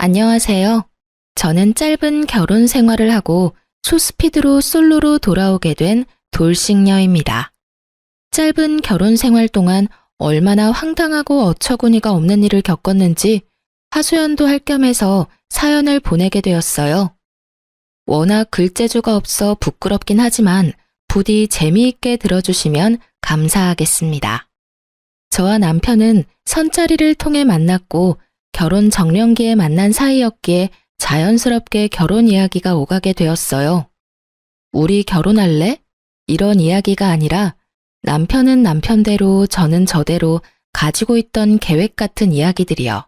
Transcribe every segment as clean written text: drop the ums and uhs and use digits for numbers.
안녕하세요. 저는 짧은 결혼 생활을 하고 소스피드로 솔로로 돌아오게 된 돌싱녀입니다. 짧은 결혼 생활 동안 얼마나 황당하고 어처구니가 없는 일을 겪었는지 하소연도 할 겸해서 사연을 보내게 되었어요. 워낙 글재주가 없어 부끄럽긴 하지만 부디 재미있게 들어주시면 감사하겠습니다. 저와 남편은 선자리를 통해 만났고 결혼 정년기에 만난 사이였기에 자연스럽게 결혼 이야기가 오가게 되었어요. 우리 결혼할래? 이런 이야기가 아니라 남편은 남편대로 저는 저대로 가지고 있던 계획 같은 이야기들이요.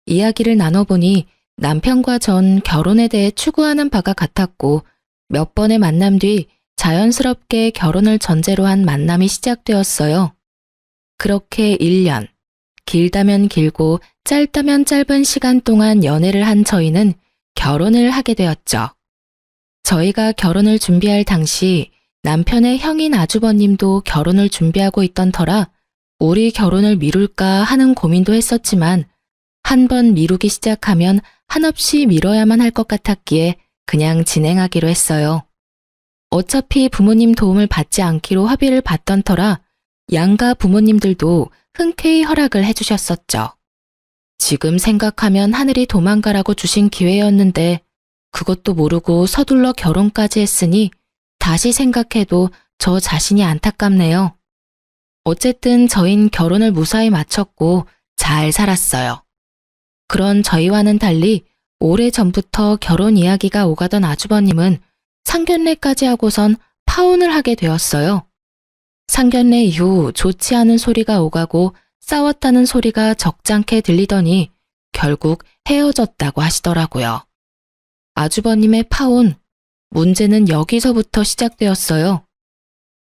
이야기를 나눠보니 남편과 전 결혼에 대해 추구하는 바가 같았고 몇 번의 만남 뒤 자연스럽게 결혼을 전제로 한 만남이 시작되었어요. 그렇게 1년, 길다면 길고 짧다면 짧은 시간 동안 연애를 한 저희는 결혼을 하게 되었죠. 저희가 결혼을 준비할 당시 남편의 형인 아주버님도 결혼을 준비하고 있던 터라 우리 결혼을 미룰까 하는 고민도 했었지만 한 번 미루기 시작하면 한없이 미뤄야만 할 것 같았기에 그냥 진행하기로 했어요. 어차피 부모님 도움을 받지 않기로 합의를 봤던 터라 양가 부모님들도 흔쾌히 허락을 해주셨었죠. 지금 생각하면 하늘이 도망가라고 주신 기회였는데 그것도 모르고 서둘러 결혼까지 했으니 다시 생각해도 저 자신이 안타깝네요. 어쨌든 저흰 결혼을 무사히 마쳤고 잘 살았어요. 그런 저희와는 달리 오래전부터 결혼 이야기가 오가던 아주버님은 상견례까지 하고선 파혼을 하게 되었어요. 상견례 이후 좋지 않은 소리가 오가고 싸웠다는 소리가 적잖게 들리더니 결국 헤어졌다고 하시더라고요. 아주버님의 파혼, 문제는 여기서부터 시작되었어요.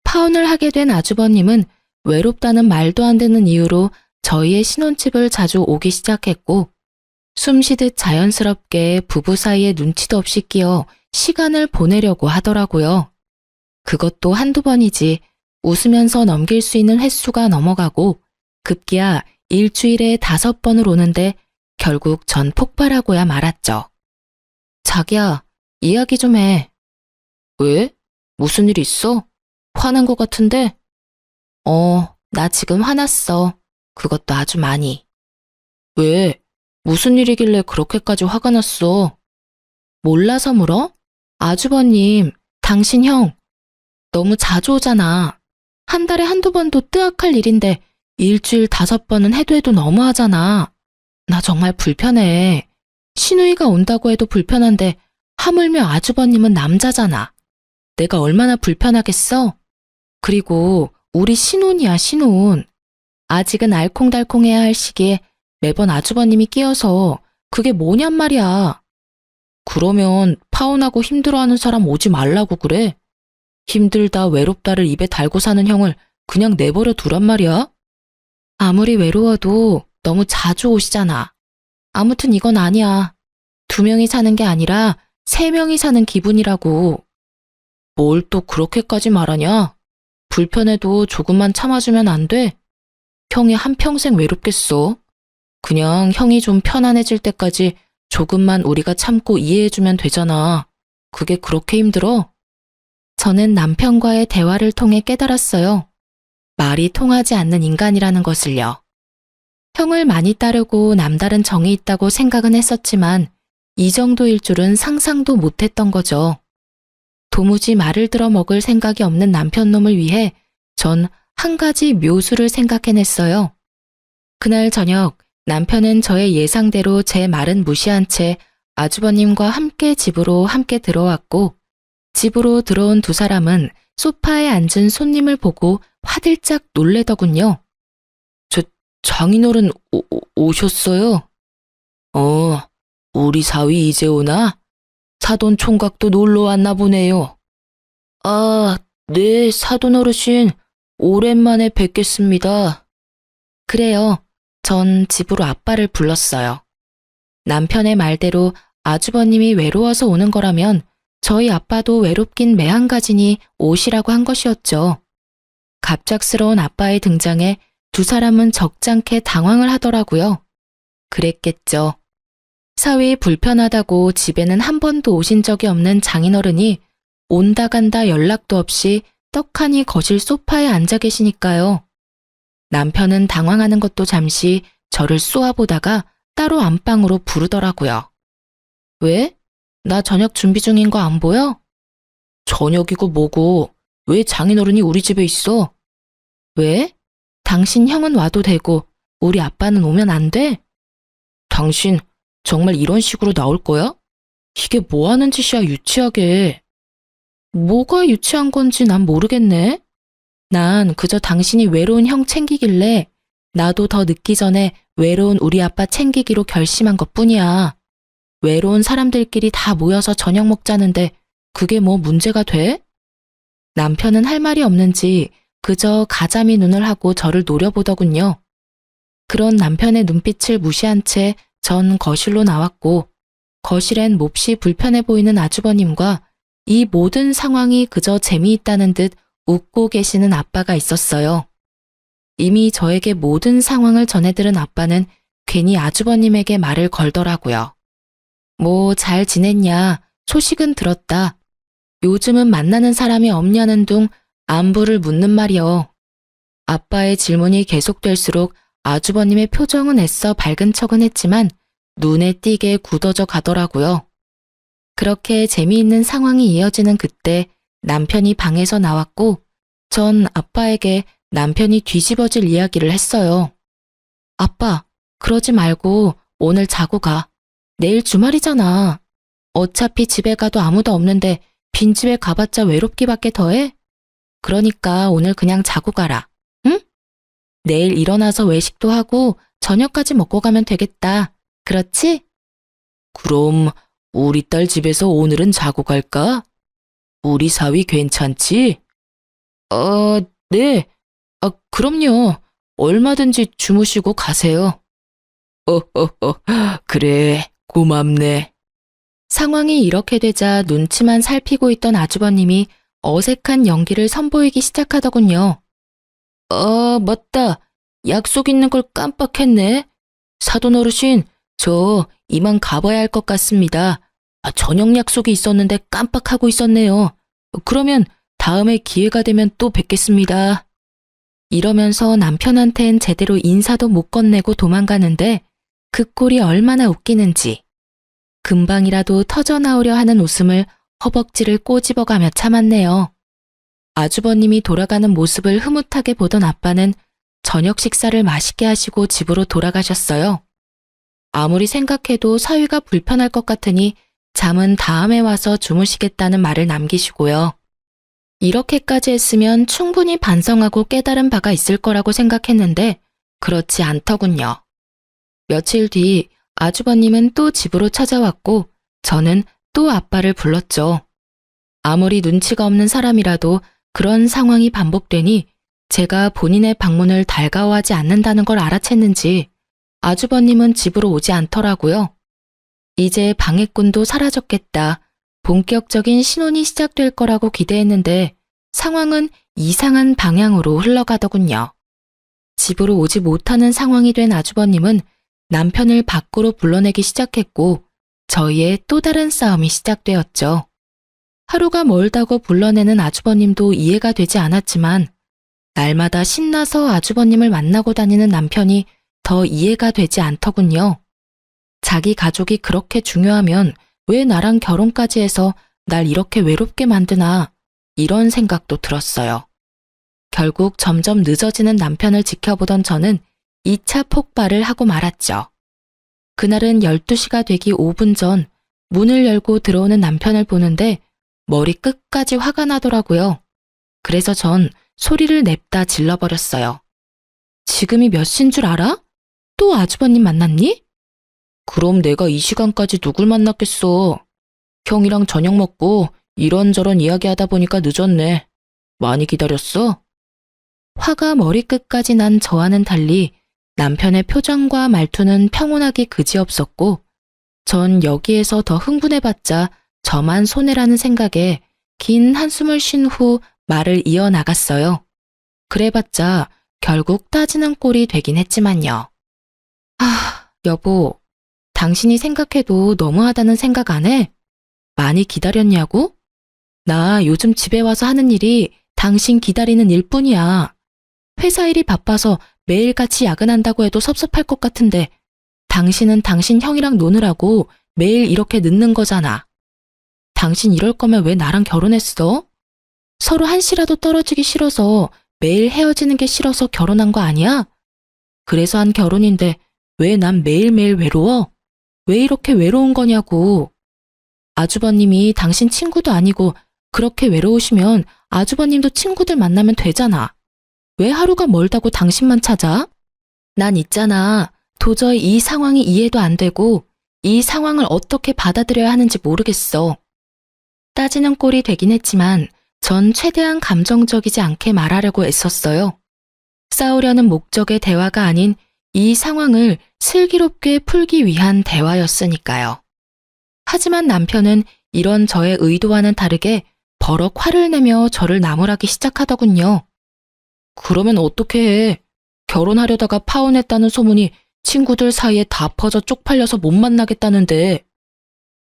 파혼을 하게 된 아주버님은 외롭다는 말도 안 되는 이유로 저희의 신혼집을 자주 오기 시작했고 숨쉬듯 자연스럽게 부부 사이에 눈치도 없이 끼어 시간을 보내려고 하더라고요. 그것도 한두 번이지 웃으면서 넘길 수 있는 횟수가 넘어가고 급기야 일주일에 5번을 오는데 결국 전 폭발하고야 말았죠. 자기야, 이야기 좀 해. 왜? 무슨 일 있어? 화난 것 같은데? 나 지금 화났어. 그것도 아주 많이. 왜? 무슨 일이길래 그렇게까지 화가 났어? 몰라서 물어? 아주버님, 당신 형, 너무 자주 오잖아. 한 달에 한두 번도 뜨악할 일인데 일주일 5번은 해도 너무하잖아. 나 정말 불편해. 시누이가 온다고 해도 불편한데 하물며 아주버님은 남자잖아. 내가 얼마나 불편하겠어? 그리고 우리 신혼이야, 신혼. 아직은 알콩달콩해야 할 시기에 매번 아주버님이 끼어서 그게 뭐냔 말이야. 그러면 파혼하고 힘들어하는 사람 오지 말라고 그래? 힘들다 외롭다를 입에 달고 사는 형을 그냥 내버려 두란 말이야? 아무리 외로워도 너무 자주 오시잖아. 아무튼 이건 아니야. 2명이 사는 게 아니라 3명이 사는 기분이라고. 뭘 또 그렇게까지 말하냐? 불편해도 조금만 참아주면 안 돼? 형이 한평생 외롭겠어. 그냥 형이 좀 편안해질 때까지 조금만 우리가 참고 이해해주면 되잖아. 그게 그렇게 힘들어? 저는 남편과의 대화를 통해 깨달았어요. 말이 통하지 않는 인간이라는 것을요. 형을 많이 따르고 남다른 정이 있다고 생각은 했었지만 이 정도일 줄은 상상도 못했던 거죠. 도무지 말을 들어 먹을 생각이 없는 남편놈을 위해 전 한 가지 묘수를 생각해냈어요. 그날 저녁 남편은 저의 예상대로 제 말은 무시한 채 아주버님과 함께 집으로 함께 들어왔고 집으로 들어온 2사람은 소파에 앉은 손님을 보고 화들짝 놀래더군요. 장인어른 오셨어요? 우리 사위 이제 오나? 사돈 총각도 놀러 왔나 보네요. 아, 네, 사돈 어르신. 오랜만에 뵙겠습니다. 그래요. 전 집으로 아빠를 불렀어요. 남편의 말대로 아주버님이 외로워서 오는 거라면 저희 아빠도 외롭긴 매한가지니 오시라고 한 것이었죠. 갑작스러운 아빠의 등장에 2사람은 적잖게 당황을 하더라고요. 그랬겠죠. 사위 불편하다고 집에는 한 번도 오신 적이 없는 장인어른이 온다 간다 연락도 없이 떡하니 거실 소파에 앉아 계시니까요. 남편은 당황하는 것도 잠시 저를 쏘아보다가 따로 안방으로 부르더라고요. 왜? 나 저녁 준비 중인 거 안 보여? 저녁이고 뭐고 왜 장인어른이 우리 집에 있어? 왜? 당신 형은 와도 되고 우리 아빠는 오면 안 돼? 당신 정말 이런 식으로 나올 거야? 이게 뭐 하는 짓이야, 유치하게. 뭐가 유치한 건지 난 모르겠네. 난 그저 당신이 외로운 형 챙기길래 나도 더 늦기 전에 외로운 우리 아빠 챙기기로 결심한 것뿐이야. 외로운 사람들끼리 다 모여서 저녁 먹자는데 그게 뭐 문제가 돼? 남편은 할 말이 없는지 그저 가자미 눈을 하고 저를 노려보더군요. 그런 남편의 눈빛을 무시한 채 전 거실로 나왔고 거실엔 몹시 불편해 보이는 아주버님과 이 모든 상황이 그저 재미있다는 듯 웃고 계시는 아빠가 있었어요. 이미 저에게 모든 상황을 전해들은 아빠는 괜히 아주버님에게 말을 걸더라고요. 뭐 잘 지냈냐, 소식은 들었다. 요즘은 만나는 사람이 없냐는 둥 안부를 묻는 말이요. 아빠의 질문이 계속될수록 아주버님의 표정은 애써 밝은 척은 했지만 눈에 띄게 굳어져 가더라고요. 그렇게 재미있는 상황이 이어지는 그때 남편이 방에서 나왔고 전 아빠에게 남편이 뒤집어질 이야기를 했어요. 아빠, 그러지 말고 오늘 자고 가. 내일 주말이잖아. 어차피 집에 가도 아무도 없는데 빈집에 가봤자 외롭기밖에 더해? 그러니까 오늘 그냥 자고 가라. 응? 내일 일어나서 외식도 하고 저녁까지 먹고 가면 되겠다. 그렇지? 그럼 우리 딸 집에서 오늘은 자고 갈까? 우리 사위 괜찮지? 네. 그럼요. 얼마든지 주무시고 가세요. 그래, 고맙네. 상황이 이렇게 되자 눈치만 살피고 있던 아주버님이 어색한 연기를 선보이기 시작하더군요. 맞다. 약속 있는 걸 깜빡했네. 사돈 어르신, 저 이만 가봐야 할 것 같습니다. 저녁 약속이 있었는데 깜빡하고 있었네요. 그러면 다음에 기회가 되면 또 뵙겠습니다. 이러면서 남편한텐 제대로 인사도 못 건네고 도망가는데 그 꼴이 얼마나 웃기는지. 금방이라도 터져나오려 하는 웃음을 허벅지를 꼬집어가며 참았네요. 아주버님이 돌아가는 모습을 흐뭇하게 보던 아빠는 저녁 식사를 맛있게 하시고 집으로 돌아가셨어요. 아무리 생각해도 사위가 불편할 것 같으니 잠은 다음에 와서 주무시겠다는 말을 남기시고요. 이렇게까지 했으면 충분히 반성하고 깨달은 바가 있을 거라고 생각했는데 그렇지 않더군요. 며칠 뒤 아주버님은 또 집으로 찾아왔고 저는 또 아빠를 불렀죠. 아무리 눈치가 없는 사람이라도 그런 상황이 반복되니 제가 본인의 방문을 달가워하지 않는다는 걸 알아챘는지 아주버님은 집으로 오지 않더라고요. 이제 방해꾼도 사라졌겠다. 본격적인 신혼이 시작될 거라고 기대했는데 상황은 이상한 방향으로 흘러가더군요. 집으로 오지 못하는 상황이 된 아주버님은 남편을 밖으로 불러내기 시작했고 저희의 또 다른 싸움이 시작되었죠. 하루가 멀다고 불러내는 아주버님도 이해가 되지 않았지만 날마다 신나서 아주버님을 만나고 다니는 남편이 더 이해가 되지 않더군요. 자기 가족이 그렇게 중요하면 왜 나랑 결혼까지 해서 날 이렇게 외롭게 만드나 이런 생각도 들었어요. 결국 점점 늦어지는 남편을 지켜보던 저는 2차 폭발을 하고 말았죠. 그날은 12시가 되기 5분 전 문을 열고 들어오는 남편을 보는데 머리 끝까지 화가 나더라고요. 그래서 전 소리를 냅다 질러버렸어요. 지금이 몇 시인 줄 알아? 또 아주버님 만났니? 그럼 내가 이 시간까지 누굴 만났겠어. 형이랑 저녁 먹고 이런저런 이야기하다 보니까 늦었네. 많이 기다렸어? 화가 머리끝까지 난 저와는 달리 남편의 표정과 말투는 평온하기 그지없었고 전 여기에서 더 흥분해봤자 저만 손해라는 생각에 긴 한숨을 쉰 후 말을 이어나갔어요. 그래봤자 결국 따지는 꼴이 되긴 했지만요. 여보, 당신이 생각해도 너무하다는 생각 안 해? 많이 기다렸냐고? 나 요즘 집에 와서 하는 일이 당신 기다리는 일뿐이야. 회사 일이 바빠서 매일같이 야근한다고 해도 섭섭할 것 같은데 당신은 당신 형이랑 노느라고 매일 이렇게 늦는 거잖아. 당신 이럴 거면 왜 나랑 결혼했어? 서로 한시라도 떨어지기 싫어서 매일 헤어지는 게 싫어서 결혼한 거 아니야? 그래서 한 결혼인데 왜 난 매일매일 외로워? 왜 이렇게 외로운 거냐고. 아주버님이 당신 친구도 아니고 그렇게 외로우시면 아주버님도 친구들 만나면 되잖아. 왜 하루가 멀다고 당신만 찾아? 난 있잖아. 도저히 이 상황이 이해도 안 되고 이 상황을 어떻게 받아들여야 하는지 모르겠어. 따지는 꼴이 되긴 했지만 전 최대한 감정적이지 않게 말하려고 애썼어요. 싸우려는 목적의 대화가 아닌 이 상황을 슬기롭게 풀기 위한 대화였으니까요. 하지만 남편은 이런 저의 의도와는 다르게 버럭 화를 내며 저를 나무라기 시작하더군요. 그러면 어떻게 해? 결혼하려다가 파혼했다는 소문이 친구들 사이에 다 퍼져 쪽팔려서 못 만나겠다는데.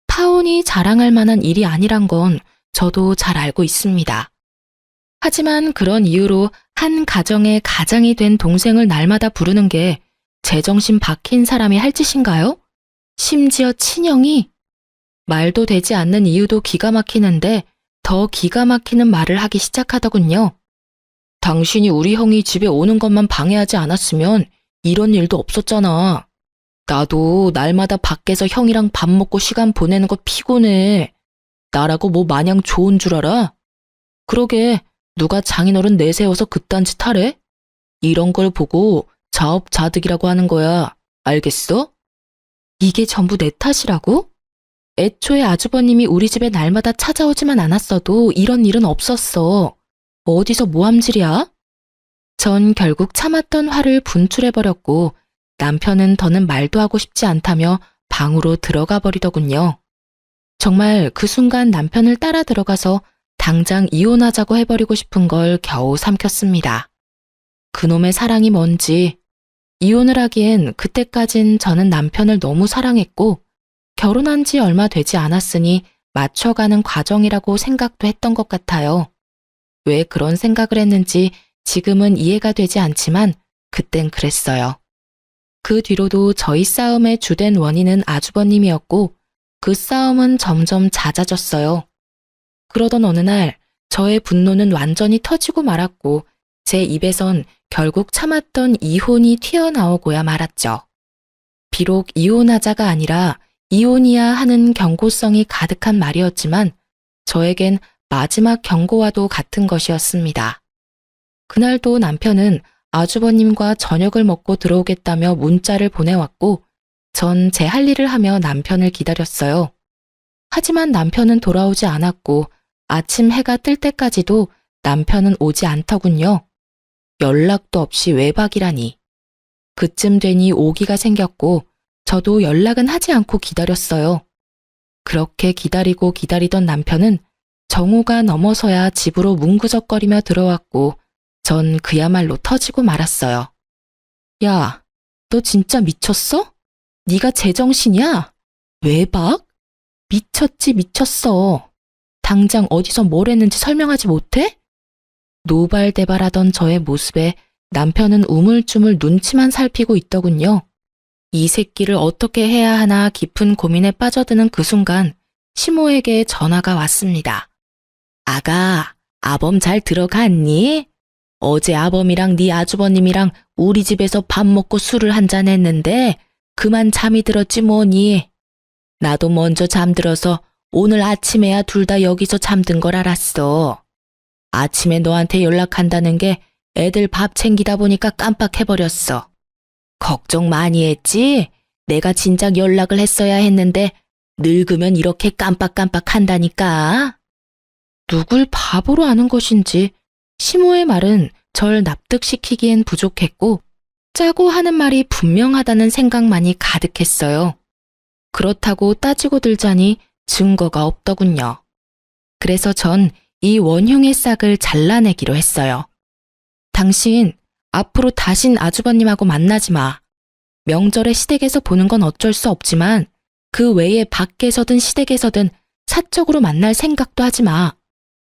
파혼이 자랑할 만한 일이 아니란 건 저도 잘 알고 있습니다. 하지만 그런 이유로 한 가정의 가장이 된 동생을 날마다 부르는 게 제정신 박힌 사람이 할 짓인가요? 심지어 친형이? 말도 되지 않는 이유도 기가 막히는데 더 기가 막히는 말을 하기 시작하더군요. 당신이 우리 형이 집에 오는 것만 방해하지 않았으면 이런 일도 없었잖아. 나도 날마다 밖에서 형이랑 밥 먹고 시간 보내는 거 피곤해. 나라고 뭐 마냥 좋은 줄 알아? 그러게 누가 장인어른 내세워서 그딴 짓 하래? 이런 걸 보고 자업자득이라고 하는 거야. 알겠어? 이게 전부 내 탓이라고? 애초에 아주버님이 우리 집에 날마다 찾아오지만 않았어도 이런 일은 없었어. 어디서 모함질이야? 전 결국 참았던 화를 분출해버렸고 남편은 더는 말도 하고 싶지 않다며 방으로 들어가 버리더군요. 정말 그 순간 남편을 따라 들어가서 당장 이혼하자고 해버리고 싶은 걸 겨우 삼켰습니다. 그놈의 사랑이 뭔지. 이혼을 하기엔 그때까진 저는 남편을 너무 사랑했고 결혼한 지 얼마 되지 않았으니 맞춰가는 과정이라고 생각도 했던 것 같아요. 왜 그런 생각을 했는지 지금은 이해가 되지 않지만 그땐 그랬어요. 그 뒤로도 저희 싸움의 주된 원인은 아주버님이었고 그 싸움은 점점 잦아졌어요. 그러던 어느 날 저의 분노는 완전히 터지고 말았고 제 입에선 결국 참았던 이혼이 튀어나오고야 말았죠. 비록 이혼하자가 아니라 이혼이야 하는 경고성이 가득한 말이었지만 저에겐 마지막 경고와도 같은 것이었습니다. 그날도 남편은 아주버님과 저녁을 먹고 들어오겠다며 문자를 보내왔고 전 제 할 일을 하며 남편을 기다렸어요. 하지만 남편은 돌아오지 않았고 아침 해가 뜰 때까지도 남편은 오지 않더군요. 연락도 없이 외박이라니. 그쯤 되니 오기가 생겼고 저도 연락은 하지 않고 기다렸어요. 그렇게 기다리고 기다리던 남편은 정오가 넘어서야 집으로 뭉구적거리며 들어왔고 전 그야말로 터지고 말았어요. 야, 너 진짜 미쳤어? 네가 제정신이야? 외박? 미쳤지 미쳤어. 당장 어디서 뭘 했는지 설명하지 못해? 노발대발하던 저의 모습에 남편은 우물쭈물 눈치만 살피고 있더군요. 이 새끼를 어떻게 해야 하나 깊은 고민에 빠져드는 그 순간 시모에게 전화가 왔습니다. 아가, 아범 잘 들어갔니? 어제 아범이랑 네 아주버님이랑 우리 집에서 밥 먹고 술을 한잔 했는데 그만 잠이 들었지 뭐니. 나도 먼저 잠들어서 오늘 아침에야 둘 다 여기서 잠든 걸 알았어. 아침에 너한테 연락한다는 게 애들 밥 챙기다 보니까 깜빡해버렸어. 걱정 많이 했지? 내가 진작 연락을 했어야 했는데 늙으면 이렇게 깜빡깜빡 한다니까. 누굴 바보로 아는 것인지 시모의 말은 절 납득시키기엔 부족했고 짜고 하는 말이 분명하다는 생각만이 가득했어요. 그렇다고 따지고 들자니 증거가 없더군요. 그래서 전 이 원흉의 싹을 잘라내기로 했어요. 당신 앞으로 다신 아주버님하고 만나지 마. 명절에 시댁에서 보는 건 어쩔 수 없지만 그 외에 밖에서든 시댁에서든 사적으로 만날 생각도 하지 마.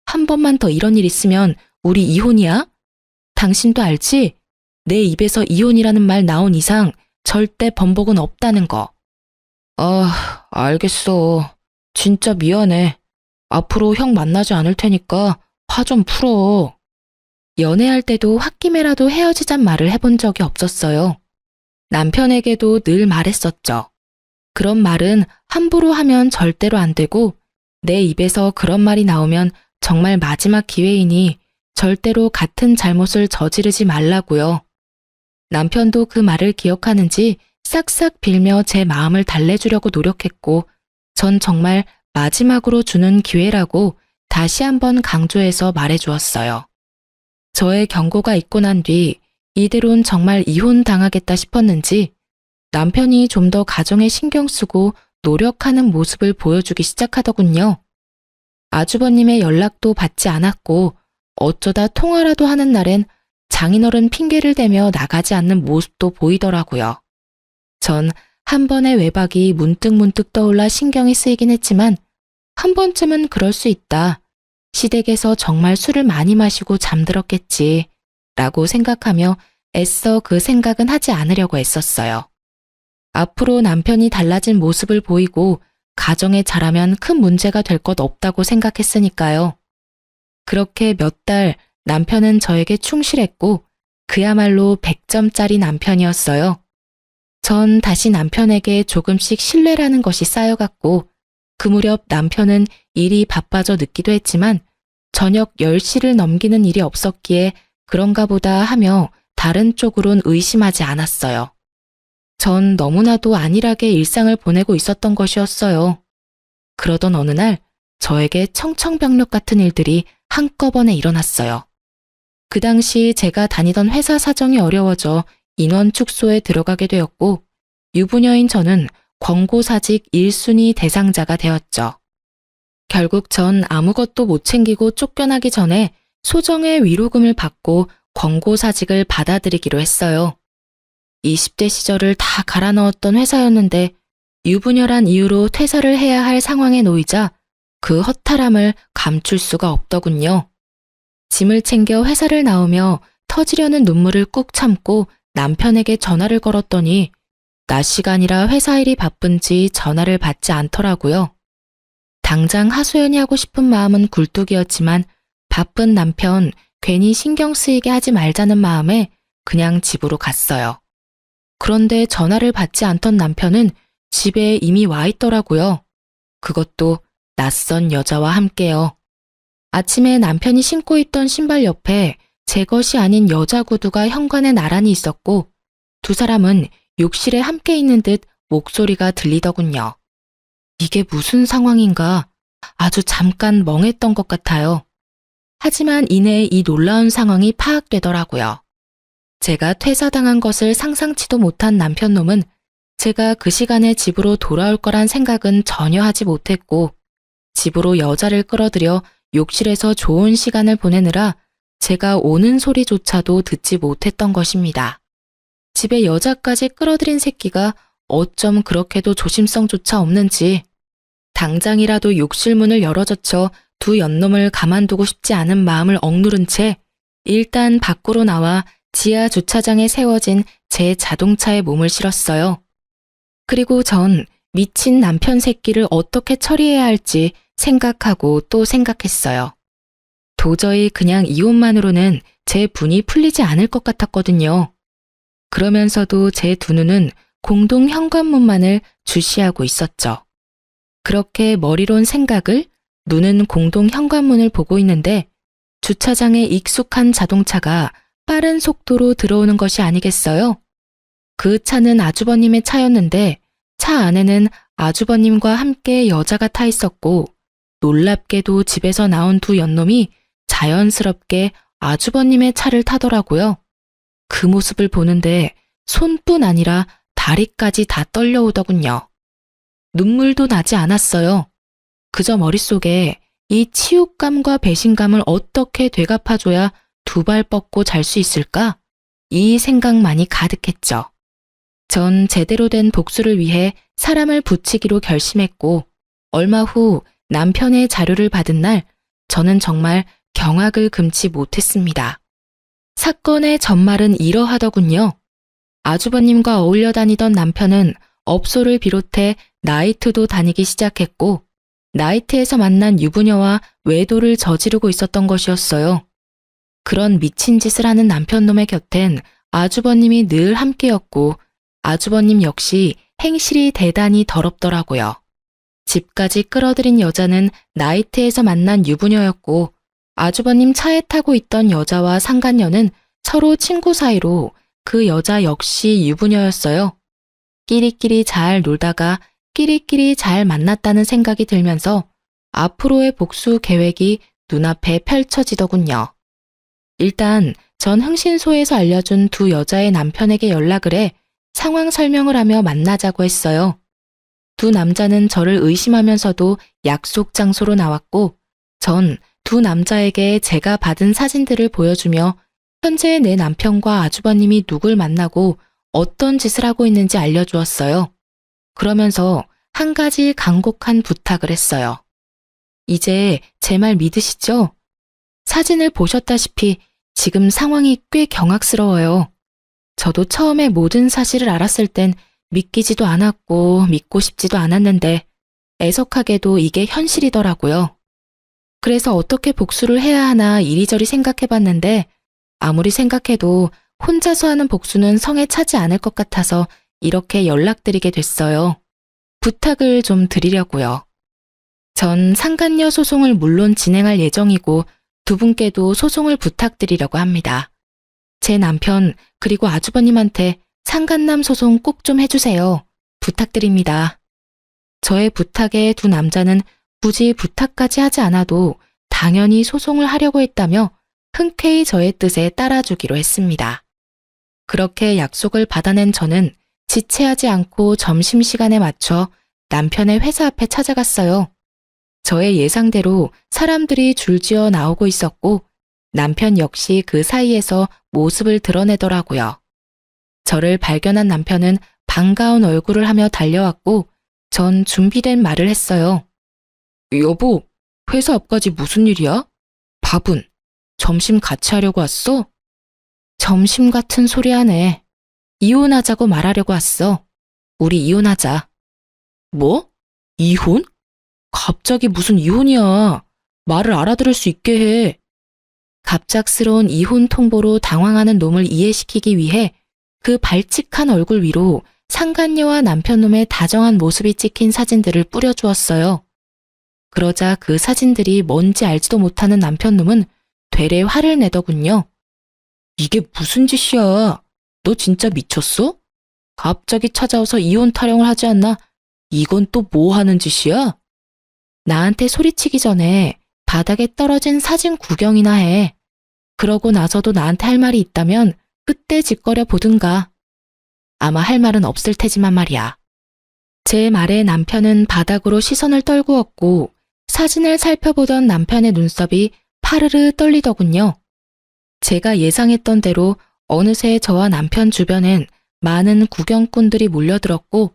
한 번만 더 이런 일 있으면 우리 이혼이야? 당신도 알지? 내 입에서 이혼이라는 말 나온 이상 절대 번복은 없다는 거. 아, 알겠어. 진짜 미안해. 앞으로 형 만나지 않을 테니까 화 좀 풀어. 연애할 때도 홧김에라도 헤어지잔 말을 해본 적이 없었어요. 남편에게도 늘 말했었죠. 그런 말은 함부로 하면 절대로 안 되고 내 입에서 그런 말이 나오면 정말 마지막 기회이니 절대로 같은 잘못을 저지르지 말라고요. 남편도 그 말을 기억하는지 싹싹 빌며 제 마음을 달래주려고 노력했고 전 정말 마지막으로 주는 기회라고 다시 한번 강조해서 말해주었어요. 저의 경고가 있고 난 뒤 이대로는 정말 이혼당하겠다 싶었는지 남편이 좀 더 가정에 신경 쓰고 노력하는 모습을 보여주기 시작하더군요. 아주버님의 연락도 받지 않았고 어쩌다 통화라도 하는 날엔 장인어른 핑계를 대며 나가지 않는 모습도 보이더라고요. 전 한 번의 외박이 문득문득 떠올라 신경이 쓰이긴 했지만 한 번쯤은 그럴 수 있다. 시댁에서 정말 술을 많이 마시고 잠들었겠지 라고 생각하며 애써 그 생각은 하지 않으려고 애썼어요. 앞으로 남편이 달라진 모습을 보이고 가정에 잘하면 큰 문제가 될 것 없다고 생각했으니까요. 그렇게 몇 달 남편은 저에게 충실했고 그야말로 100점짜리 남편이었어요. 전 다시 남편에게 조금씩 신뢰라는 것이 쌓여갔고 그 무렵 남편은 일이 바빠져 늦기도 했지만 저녁 10시를 넘기는 일이 없었기에 그런가 보다 하며 다른 쪽으론 의심하지 않았어요. 전 너무나도 안일하게 일상을 보내고 있었던 것이었어요. 그러던 어느 날 저에게 청천벽력 같은 일들이 한꺼번에 일어났어요. 그 당시 제가 다니던 회사 사정이 어려워져 인원 축소에 들어가게 되었고 유부녀인 저는 권고사직 1순위 대상자가 되었죠. 결국 전 아무것도 못 챙기고 쫓겨나기 전에 소정의 위로금을 받고 권고사직을 받아들이기로 했어요. 20대 시절을 다 갈아 넣었던 회사였는데 유부녀란 이유로 퇴사를 해야 할 상황에 놓이자 그 허탈함을 감출 수가 없더군요. 짐을 챙겨 회사를 나오며 터지려는 눈물을 꾹 참고 남편에게 전화를 걸었더니 낮 시간이라 회사 일이 바쁜지 전화를 받지 않더라고요. 당장 하소연이 하고 싶은 마음은 굴뚝이었지만 바쁜 남편 괜히 신경 쓰이게 하지 말자는 마음에 그냥 집으로 갔어요. 그런데 전화를 받지 않던 남편은 집에 이미 와 있더라고요. 그것도 낯선 여자와 함께요. 아침에 남편이 신고 있던 신발 옆에 제 것이 아닌 여자 구두가 현관에 나란히 있었고 두 사람은 욕실에 함께 있는 듯 목소리가 들리더군요. 이게 무슨 상황인가 아주 잠깐 멍했던 것 같아요. 하지만 이내 이 놀라운 상황이 파악되더라고요. 제가 퇴사당한 것을 상상치도 못한 남편놈은 제가 그 시간에 집으로 돌아올 거란 생각은 전혀 하지 못했고 집으로 여자를 끌어들여 욕실에서 좋은 시간을 보내느라 제가 오는 소리조차도 듣지 못했던 것입니다. 집에 여자까지 끌어들인 새끼가 어쩜 그렇게도 조심성조차 없는지 당장이라도 욕실 문을 열어젖혀 두 연놈을 가만두고 싶지 않은 마음을 억누른 채 일단 밖으로 나와 지하 주차장에 세워진 제 자동차에 몸을 실었어요. 그리고 전 미친 남편 새끼를 어떻게 처리해야 할지 생각하고 또 생각했어요. 도저히 그냥 이혼만으로는 제 분이 풀리지 않을 것 같았거든요. 그러면서도 제 두 눈은 공동 현관문만을 주시하고 있었죠. 그렇게 머리론 생각을, 눈은 공동 현관문을 보고 있는데 주차장에 익숙한 자동차가 빠른 속도로 들어오는 것이 아니겠어요? 그 차는 아주버님의 차였는데 차 안에는 아주버님과 함께 여자가 타 있었고 놀랍게도 집에서 나온 두 연놈이 자연스럽게 아주버님의 차를 타더라고요. 그 모습을 보는데 손뿐 아니라 다리까지 다 떨려오더군요. 눈물도 나지 않았어요. 그저 머릿속에 이 치욕감과 배신감을 어떻게 되갚아줘야 두 발 뻗고 잘 수 있을까? 이 생각만이 가득했죠. 전 제대로 된 복수를 위해 사람을 붙이기로 결심했고, 얼마 후 남편의 자료를 받은 날, 저는 정말 경악을 금치 못했습니다. 사건의 전말은 이러하더군요. 아주버님과 어울려 다니던 남편은 업소를 비롯해 나이트도 다니기 시작했고, 나이트에서 만난 유부녀와 외도를 저지르고 있었던 것이었어요. 그런 미친 짓을 하는 남편놈의 곁엔 아주버님이 늘 함께였고, 아주버님 역시 행실이 대단히 더럽더라고요. 집까지 끌어들인 여자는 나이트에서 만난 유부녀였고, 아주버님 차에 타고 있던 여자와 상간녀는 서로 친구 사이로 그 여자 역시 유부녀였어요. 끼리끼리 잘 놀다가 끼리끼리 잘 만났다는 생각이 들면서 앞으로의 복수 계획이 눈앞에 펼쳐지더군요. 일단 전 흥신소에서 알려준 두 여자의 남편에게 연락을 해 상황 설명을 하며 만나자고 했어요. 두 남자는 저를 의심하면서도 약속 장소로 나왔고, 전 두 남자에게 제가 받은 사진들을 보여주며 현재 내 남편과 아주버님이 누굴 만나고 어떤 짓을 하고 있는지 알려주었어요. 그러면서 한 가지 간곡한 부탁을 했어요. 이제 제 말 믿으시죠? 사진을 보셨다시피 지금 상황이 꽤 경악스러워요. 저도 처음에 모든 사실을 알았을 땐 믿기지도 않았고 믿고 싶지도 않았는데 애석하게도 이게 현실이더라고요. 그래서 어떻게 복수를 해야 하나 이리저리 생각해봤는데 아무리 생각해도 혼자서 하는 복수는 성에 차지 않을 것 같아서 이렇게 연락드리게 됐어요. 부탁을 좀 드리려고요. 전 상간녀 소송을 물론 진행할 예정이고 두 분께도 소송을 부탁드리려고 합니다. 제 남편 그리고 아주버님한테 상간남 소송 꼭 좀 해주세요. 부탁드립니다. 저의 부탁에 두 남자는 굳이 부탁까지 하지 않아도 당연히 소송을 하려고 했다며 흔쾌히 저의 뜻에 따라주기로 했습니다. 그렇게 약속을 받아낸 저는 지체하지 않고 점심시간에 맞춰 남편의 회사 앞에 찾아갔어요. 저의 예상대로 사람들이 줄지어 나오고 있었고 남편 역시 그 사이에서 모습을 드러내더라고요. 저를 발견한 남편은 반가운 얼굴을 하며 달려왔고 전 준비된 말을 했어요. 여보, 회사 앞까지 무슨 일이야? 밥은? 점심 같이 하려고 왔어? 점심 같은 소리 하네. 이혼하자고 말하려고 왔어. 우리 이혼하자. 뭐? 이혼? 갑자기 무슨 이혼이야. 말을 알아들을 수 있게 해. 갑작스러운 이혼 통보로 당황하는 놈을 이해시키기 위해 그 발칙한 얼굴 위로 상간녀와 남편놈의 다정한 모습이 찍힌 사진들을 뿌려주었어요. 그러자 그 사진들이 뭔지 알지도 못하는 남편놈은 되레 화를 내더군요. 이게 무슨 짓이야? 너 진짜 미쳤어? 갑자기 찾아와서 이혼 타령을 하지 않나? 이건 또 뭐 하는 짓이야? 나한테 소리치기 전에 바닥에 떨어진 사진 구경이나 해. 그러고 나서도 나한테 할 말이 있다면 그때 짓거려 보든가. 아마 할 말은 없을 테지만 말이야. 제 말에 남편은 바닥으로 시선을 떨구었고 사진을 살펴보던 남편의 눈썹이 파르르 떨리더군요. 제가 예상했던 대로 어느새 저와 남편 주변엔 많은 구경꾼들이 몰려들었고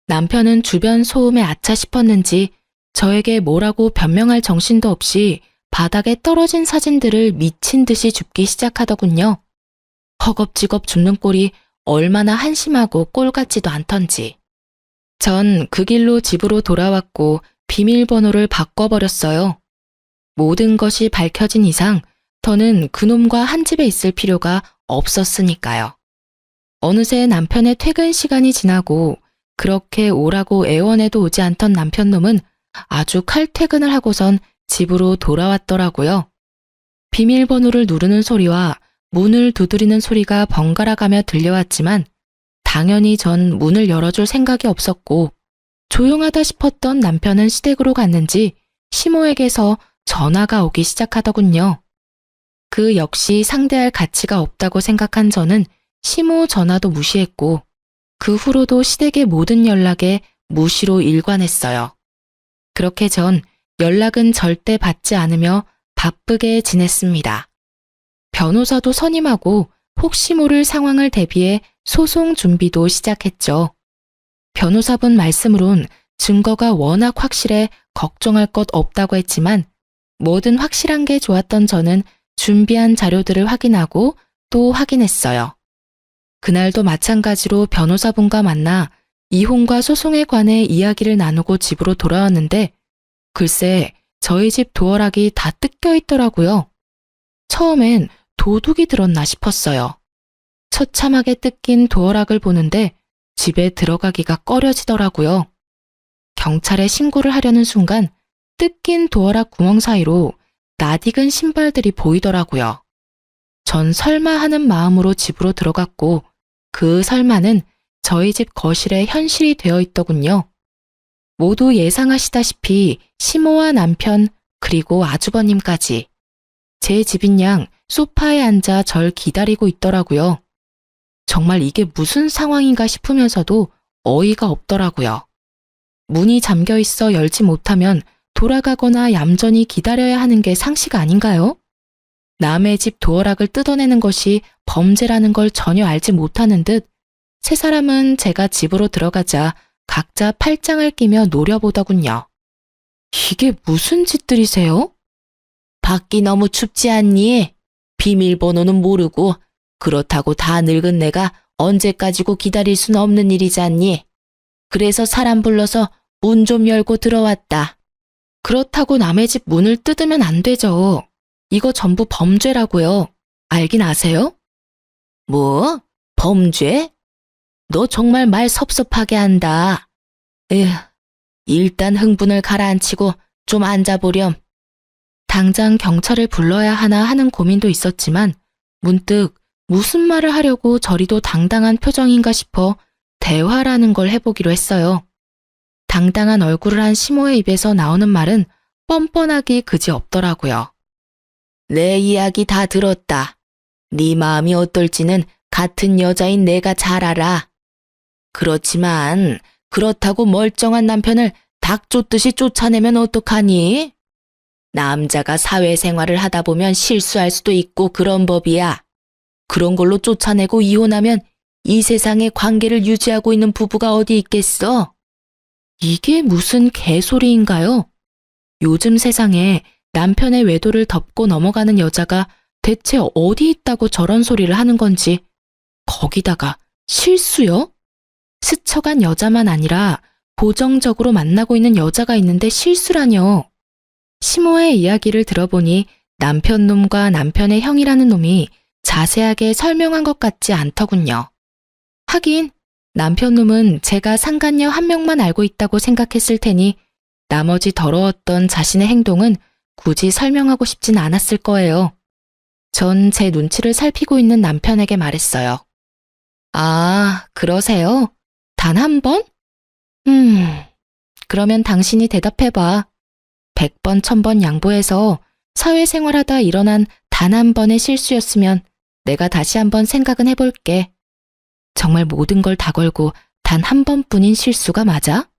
남편은 주변 소음에 아차 싶었는지 저에게 뭐라고 변명할 정신도 없이 바닥에 떨어진 사진들을 미친 듯이 줍기 시작하더군요. 허겁지겁 줍는 꼴이 얼마나 한심하고 꼴 같지도 않던지. 전 그 길로 집으로 돌아왔고 비밀번호를 바꿔버렸어요. 모든 것이 밝혀진 이상 더는 그놈과 한 집에 있을 필요가 없었으니까요. 어느새 남편의 퇴근 시간이 지나고 그렇게 오라고 애원해도 오지 않던 남편놈은 아주 칼퇴근을 하고선 집으로 돌아왔더라고요. 비밀번호를 누르는 소리와 문을 두드리는 소리가 번갈아 가며 들려왔지만 당연히 전 문을 열어줄 생각이 없었고 조용하다 싶었던 남편은 시댁으로 갔는지 시모에게서 전화가 오기 시작하더군요. 그 역시 상대할 가치가 없다고 생각한 저는 시모 전화도 무시했고 그 후로도 시댁의 모든 연락에 무시로 일관했어요. 그렇게 전 연락은 절대 받지 않으며 바쁘게 지냈습니다. 변호사도 선임하고 혹시 모를 상황을 대비해 소송 준비도 시작했죠. 변호사분 말씀으론 증거가 워낙 확실해 걱정할 것 없다고 했지만 뭐든 확실한 게 좋았던 저는 준비한 자료들을 확인하고 또 확인했어요. 그날도 마찬가지로 변호사분과 만나 이혼과 소송에 관해 이야기를 나누고 집으로 돌아왔는데 글쎄 저희 집 도어락이 다 뜯겨 있더라고요. 처음엔 도둑이 들었나 싶었어요. 처참하게 뜯긴 도어락을 보는데 집에 들어가기가 꺼려지더라고요. 경찰에 신고를 하려는 순간 뜯긴 도어락 구멍 사이로 낯익은 신발들이 보이더라고요. 전 설마 하는 마음으로 집으로 들어갔고 그 설마는 저희 집 거실에 현실이 되어 있더군요. 모두 예상하시다시피 시모와 남편 그리고 아주버님까지 제 집인 양 소파에 앉아 절 기다리고 있더라고요. 정말 이게 무슨 상황인가 싶으면서도 어이가 없더라고요. 문이 잠겨 있어 열지 못하면 돌아가거나 얌전히 기다려야 하는 게 상식 아닌가요? 남의 집 도어락을 뜯어내는 것이 범죄라는 걸 전혀 알지 못하는 듯 세 사람은 제가 집으로 들어가자 각자 팔짱을 끼며 노려보더군요. 이게 무슨 짓들이세요? 밖이 너무 춥지 않니? 비밀번호는 모르고 그렇다고 다 늙은 내가 언제까지고 기다릴 순 없는 일이지 않니? 그래서 사람 불러서 문 좀 열고 들어왔다. 그렇다고 남의 집 문을 뜯으면 안 되죠. 이거 전부 범죄라고요. 알긴 아세요? 뭐? 범죄? 너 정말 말 섭섭하게 한다. 에휴, 일단 흥분을 가라앉히고 좀 앉아보렴. 당장 경찰을 불러야 하나 하는 고민도 있었지만 문득 무슨 말을 하려고 저리도 당당한 표정인가 싶어 대화라는 걸 해보기로 했어요. 당당한 얼굴을 한 시모의 입에서 나오는 말은 뻔뻔하기 그지없더라고요. 내 이야기 다 들었다. 네 마음이 어떨지는 같은 여자인 내가 잘 알아. 그렇지만 그렇다고 멀쩡한 남편을 닭 쫓듯이 쫓아내면 어떡하니? 남자가 사회생활을 하다 보면 실수할 수도 있고 그런 법이야. 그런 걸로 쫓아내고 이혼하면 이 세상에 관계를 유지하고 있는 부부가 어디 있겠어? 이게 무슨 개소리인가요? 요즘 세상에 남편의 외도를 덮고 넘어가는 여자가 대체 어디 있다고 저런 소리를 하는 건지. 거기다가 실수요? 스쳐간 여자만 아니라 보정적으로 만나고 있는 여자가 있는데 실수라뇨. 시모의 이야기를 들어보니 남편 놈과 남편의 형이라는 놈이 자세하게 설명한 것 같지 않더군요. 하긴 남편 놈은 제가 상간녀 한 명만 알고 있다고 생각했을 테니 나머지 더러웠던 자신의 행동은 굳이 설명하고 싶진 않았을 거예요. 전 제 눈치를 살피고 있는 남편에게 말했어요. 아, 그러세요? 단 한 번? 그러면 당신이 대답해봐. 100번, 1000번 양보해서 사회생활하다 일어난 단 한 번의 실수였으면 내가 다시 한번 생각은 해볼게. 정말 모든 걸 다 걸고 단 한 번뿐인 실수가 맞아?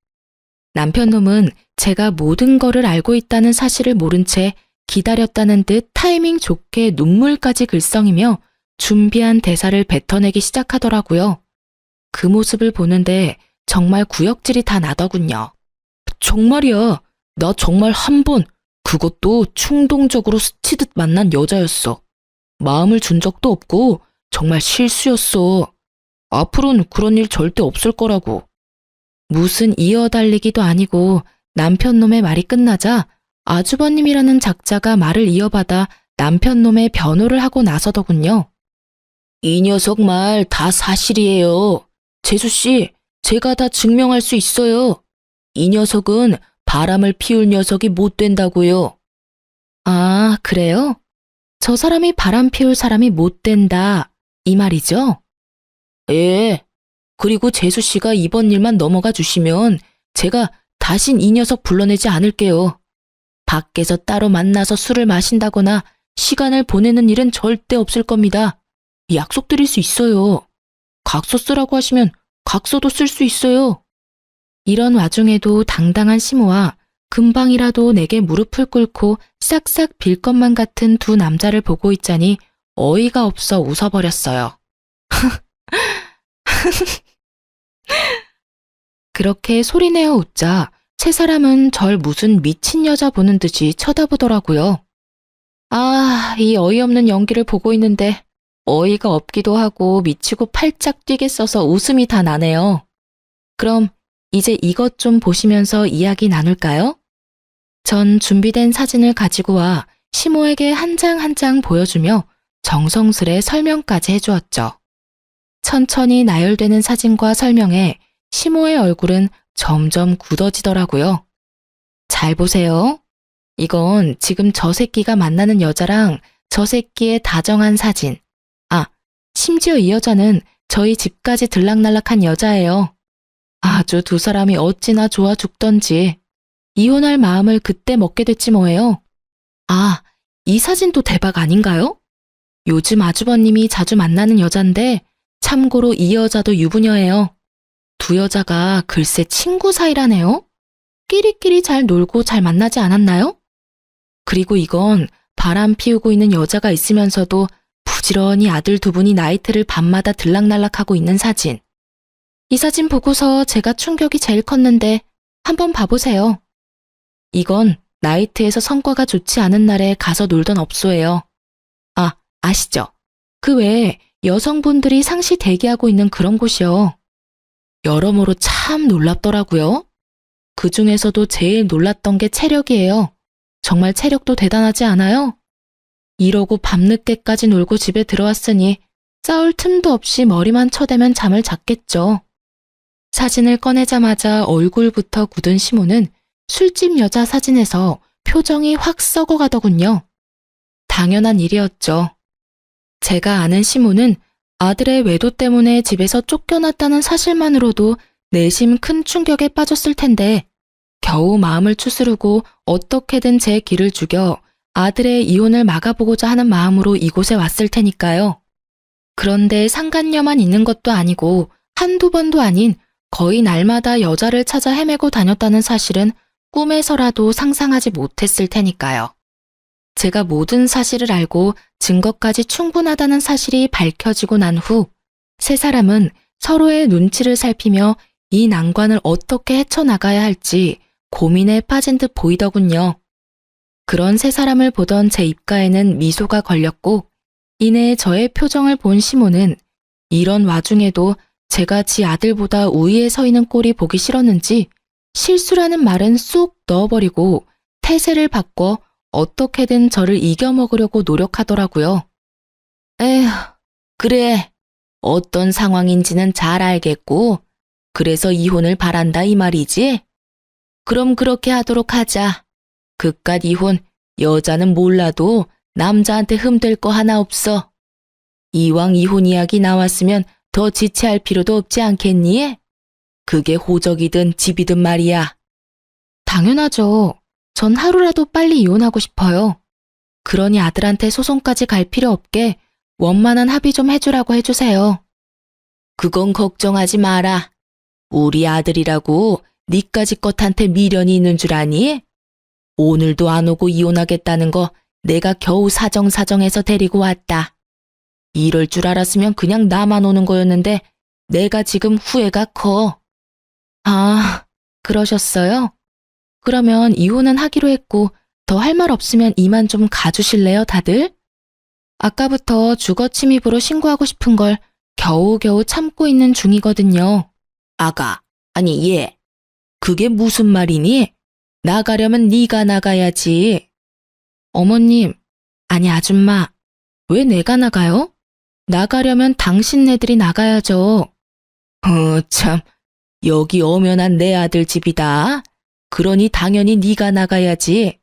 남편 놈은 제가 모든 거를 알고 있다는 사실을 모른 채 기다렸다는 듯 타이밍 좋게 눈물까지 글썽이며 준비한 대사를 뱉어내기 시작하더라고요. 그 모습을 보는데 정말 구역질이 다 나더군요. 정말이야. 나 정말 한 번, 그것도 충동적으로 스치듯 만난 여자였어. 마음을 준 적도 없고 정말 실수였어. 앞으로는 그런 일 절대 없을 거라고. 무슨 이어달리기도 아니고 남편 놈의 말이 끝나자 아주버님이라는 작자가 말을 이어받아 남편 놈의 변호를 하고 나서더군요. 이 녀석 말 다 사실이에요. 재수씨, 제가 다 증명할 수 있어요. 이 녀석은 바람을 피울 녀석이 못 된다고요. 아, 그래요? 저 사람이 바람 피울 사람이 못 된다. 이 말이죠? 예. 그리고 재수씨가 이번 일만 넘어가 주시면 제가 다신 이 녀석 불러내지 않을게요. 밖에서 따로 만나서 술을 마신다거나 시간을 보내는 일은 절대 없을 겁니다. 약속드릴 수 있어요. 각서 쓰라고 하시면 각서도 쓸 수 있어요. 이런 와중에도 당당한 시모와 금방이라도 내게 무릎을 꿇고 싹싹 빌 것만 같은 두 남자를 보고 있자니 어이가 없어 웃어버렸어요. 그렇게 소리내어 웃자 세 사람은 절 무슨 미친 여자 보는 듯이 쳐다보더라고요. 아, 이 어이없는 연기를 보고 있는데 어이가 없기도 하고 미치고 팔짝 뛰겠어서 웃음이 다 나네요. 그럼 이제 이것 좀 보시면서 이야기 나눌까요? 전 준비된 사진을 가지고 와 시모에게 한 장 한 장 보여주며 정성스레 설명까지 해주었죠. 천천히 나열되는 사진과 설명에 시모의 얼굴은 점점 굳어지더라고요. 잘 보세요. 이건 지금 저 새끼가 만나는 여자랑 저 새끼의 다정한 사진. 아, 심지어 이 여자는 저희 집까지 들락날락한 여자예요. 아주 두 사람이 어찌나 좋아 죽던지. 이혼할 마음을 그때 먹게 됐지 뭐예요. 아, 이 사진도 대박 아닌가요? 요즘 아주버님이 자주 만나는 여잔데 참고로 이 여자도 유부녀예요. 두 여자가 글쎄 친구 사이라네요. 끼리끼리 잘 놀고 잘 만나지 않았나요? 그리고 이건 바람 피우고 있는 여자가 있으면서도 부지런히 아들 두 분이 나이트를 밤마다 들락날락하고 있는 사진. 이 사진 보고서 제가 충격이 제일 컸는데 한번 봐보세요. 이건 나이트에서 성과가 좋지 않은 날에 가서 놀던 업소예요. 아, 아시죠? 그 외에 여성분들이 상시 대기하고 있는 그런 곳이요. 여러모로 참 놀랍더라고요. 그 중에서도 제일 놀랐던 게 체력이에요. 정말 체력도 대단하지 않아요? 이러고 밤늦게까지 놀고 집에 들어왔으니 싸울 틈도 없이 머리만 쳐대면 잠을 잤겠죠. 사진을 꺼내자마자 얼굴부터 굳은 시모는 술집 여자 사진에서 표정이 확 썩어가더군요. 당연한 일이었죠. 제가 아는 시모는 아들의 외도 때문에 집에서 쫓겨났다는 사실만으로도 내심 큰 충격에 빠졌을 텐데 겨우 마음을 추스르고 어떻게든 제 길을 죽여 아들의 이혼을 막아보고자 하는 마음으로 이곳에 왔을 테니까요. 그런데 상간녀만 있는 것도 아니고 한두 번도 아닌 거의 날마다 여자를 찾아 헤매고 다녔다는 사실은 꿈에서라도 상상하지 못했을 테니까요. 제가 모든 사실을 알고 증거까지 충분하다는 사실이 밝혀지고 난 후 세 사람은 서로의 눈치를 살피며 이 난관을 어떻게 헤쳐나가야 할지 고민에 빠진 듯 보이더군요. 그런 세 사람을 보던 제 입가에는 미소가 걸렸고 이내 저의 표정을 본 시모는 이런 와중에도 제가 지 아들보다 우위에 서 있는 꼴이 보기 싫었는지 실수라는 말은 쏙 넣어버리고 태세를 바꿔 어떻게든 저를 이겨먹으려고 노력하더라고요. 에휴, 그래. 어떤 상황인지는 잘 알겠고 그래서 이혼을 바란다 이 말이지? 그럼 그렇게 하도록 하자. 그깟 이혼 여자는 몰라도 남자한테 흠될 거 하나 없어. 이왕 이혼 이야기 나왔으면 더 지체할 필요도 없지 않겠니? 그게 호적이든 집이든 말이야. 당연하죠. 전 하루라도 빨리 이혼하고 싶어요. 그러니 아들한테 소송까지 갈 필요 없게 원만한 합의 좀 해주라고 해주세요. 그건 걱정하지 마라. 우리 아들이라고 니까지 것한테 미련이 있는 줄 아니? 오늘도 안 오고 이혼하겠다는 거 내가 겨우 사정사정해서 데리고 왔다. 이럴 줄 알았으면 그냥 나만 오는 거였는데 내가 지금 후회가 커. 아, 그러셨어요? 그러면 이혼은 하기로 했고 더 할 말 없으면 이만 좀 가주실래요, 다들? 아까부터 주거침입으로 신고하고 싶은 걸 겨우겨우 참고 있는 중이거든요. 아가, 아니 얘, 그게 무슨 말이니? 나가려면 네가 나가야지. 어머님, 아니 아줌마, 왜 내가 나가요? 나가려면 당신네들이 나가야죠. 참, 여기 엄연한 내 아들 집이다. 그러니 당연히 네가 나가야지.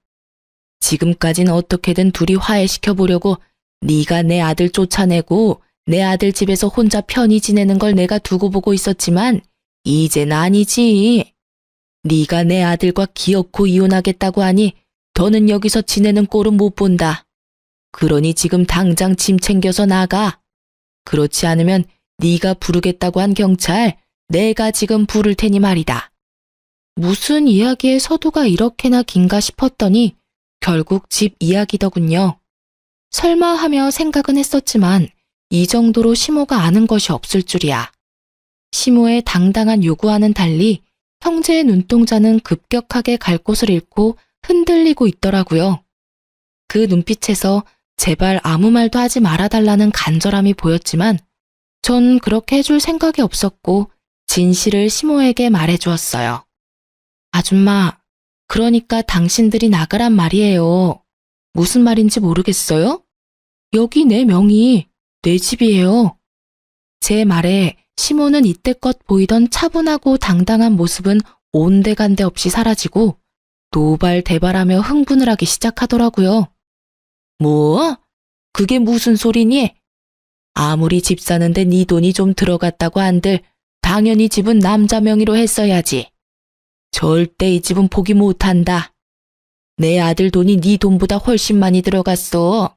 지금까진 어떻게든 둘이 화해시켜보려고 네가 내 아들 쫓아내고 내 아들 집에서 혼자 편히 지내는 걸 내가 두고 보고 있었지만 이젠 아니지. 네가 내 아들과 기어코 이혼하겠다고 하니 더는 여기서 지내는 꼴은 못 본다. 그러니 지금 당장 짐 챙겨서 나가. 그렇지 않으면 네가 부르겠다고 한 경찰 내가 지금 부를 테니 말이다. 무슨 이야기의 서두가 이렇게나 긴가 싶었더니 결국 집 이야기더군요. 설마 하며 생각은 했었지만 이 정도로 시모가 아는 것이 없을 줄이야. 시모의 당당한 요구와는 달리 형제의 눈동자는 급격하게 갈 곳을 잃고 흔들리고 있더라고요. 그 눈빛에서 제발 아무 말도 하지 말아달라는 간절함이 보였지만 전 그렇게 해줄 생각이 없었고 진실을 시모에게 말해주었어요. 아줌마, 그러니까 당신들이 나가란 말이에요. 무슨 말인지 모르겠어요? 여기 내 명의, 내 집이에요. 제 말에 시모는 이때껏 보이던 차분하고 당당한 모습은 온데간데 없이 사라지고 노발대발하며 흥분을 하기 시작하더라고요. 뭐? 그게 무슨 소리니? 아무리 집 사는데 네 돈이 좀 들어갔다고 한들 당연히 집은 남자 명의로 했어야지. 절대 이 집은 포기 못한다. 내 아들 돈이 네 돈보다 훨씬 많이 들어갔어.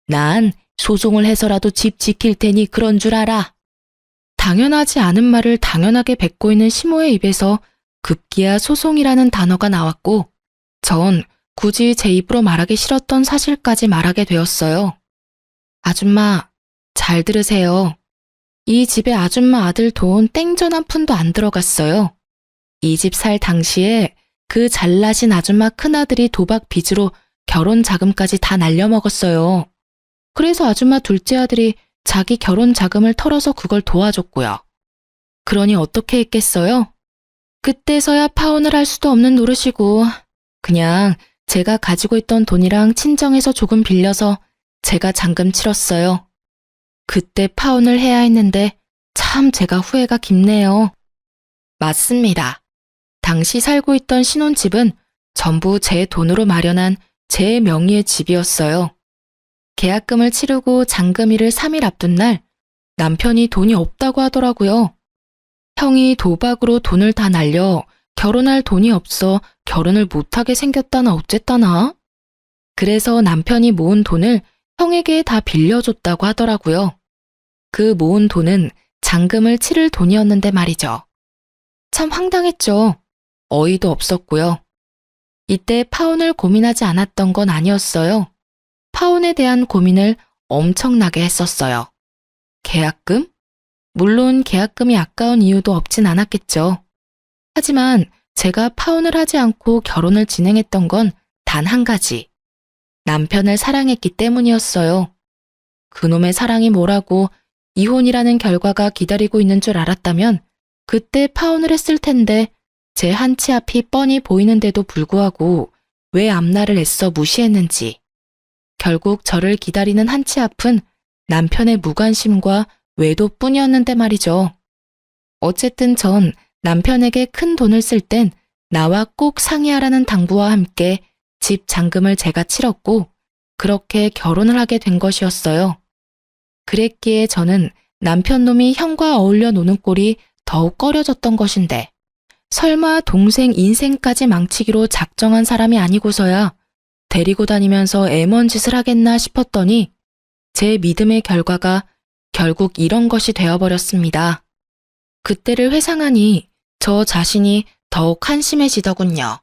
난 소송을 해서라도 집 지킬 테니 그런 줄 알아. 당연하지 않은 말을 당연하게 뱉고 있는 시모의 입에서 급기야 소송이라는 단어가 나왔고 전 굳이 제 입으로 말하기 싫었던 사실까지 말하게 되었어요. 아줌마, 잘 들으세요. 이 집에 아줌마 아들 돈 땡전 한 푼도 안 들어갔어요. 이 집 살 당시에 그 잘나신 아줌마 큰아들이 도박 빚으로 결혼 자금까지 다 날려먹었어요. 그래서 아줌마 둘째 아들이 자기 결혼 자금을 털어서 그걸 도와줬고요. 그러니 어떻게 했겠어요? 그때서야 파혼을 할 수도 없는 노릇이고 그냥 제가 가지고 있던 돈이랑 친정에서 조금 빌려서 제가 잔금 치렀어요. 그때 파혼을 해야 했는데 참 제가 후회가 깊네요. 맞습니다. 당시 살고 있던 신혼집은 전부 제 돈으로 마련한 제 명의의 집이었어요. 계약금을 치르고 잔금일을 3일 앞둔 날 남편이 돈이 없다고 하더라고요. 형이 도박으로 돈을 다 날려 결혼할 돈이 없어 결혼을 못하게 생겼다나 어쨌다나. 그래서 남편이 모은 돈을 형에게 다 빌려줬다고 하더라고요. 그 모은 돈은 잔금을 치를 돈이었는데 말이죠. 참 황당했죠. 어이도 없었고요. 이때 파혼을 고민하지 않았던 건 아니었어요. 파혼에 대한 고민을 엄청나게 했었어요. 계약금? 물론 계약금이 아까운 이유도 없진 않았겠죠. 하지만 제가 파혼을 하지 않고 결혼을 진행했던 건 단 한 가지. 남편을 사랑했기 때문이었어요. 그놈의 사랑이 뭐라고 이혼이라는 결과가 기다리고 있는 줄 알았다면 그때 파혼을 했을 텐데 제 한치 앞이 뻔히 보이는데도 불구하고 왜 앞날을 애써 무시했는지. 결국 저를 기다리는 한치 앞은 남편의 무관심과 외도뿐이었는데 말이죠. 어쨌든 전 남편에게 큰 돈을 쓸 땐 나와 꼭 상의하라는 당부와 함께 집 잔금을 제가 치렀고 그렇게 결혼을 하게 된 것이었어요. 그랬기에 저는 남편 놈이 형과 어울려 노는 꼴이 더욱 꺼려졌던 것인데 설마 동생 인생까지 망치기로 작정한 사람이 아니고서야 데리고 다니면서 애먼 짓을 하겠나 싶었더니 제 믿음의 결과가 결국 이런 것이 되어버렸습니다. 그때를 회상하니 저 자신이 더욱 한심해지더군요.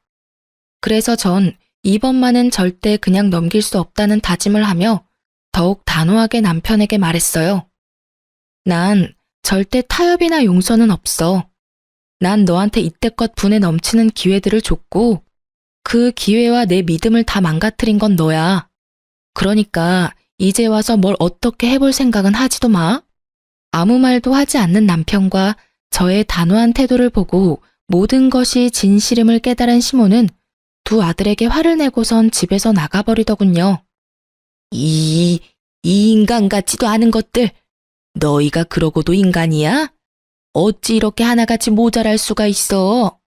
그래서 전 이번만은 절대 그냥 넘길 수 없다는 다짐을 하며 더욱 단호하게 남편에게 말했어요. 난 절대 타협이나 용서는 없어. 난 너한테 이때껏 분에 넘치는 기회들을 줬고 그 기회와 내 믿음을 다 망가뜨린 건 너야. 그러니까 이제 와서 뭘 어떻게 해볼 생각은 하지도 마. 아무 말도 하지 않는 남편과 저의 단호한 태도를 보고 모든 것이 진실임을 깨달은 시모는 두 아들에게 화를 내고선 집에서 나가버리더군요. 이 인간 같지도 않은 것들. 너희가 그러고도 인간이야? 어찌 이렇게 하나같이 모자랄 수가 있어?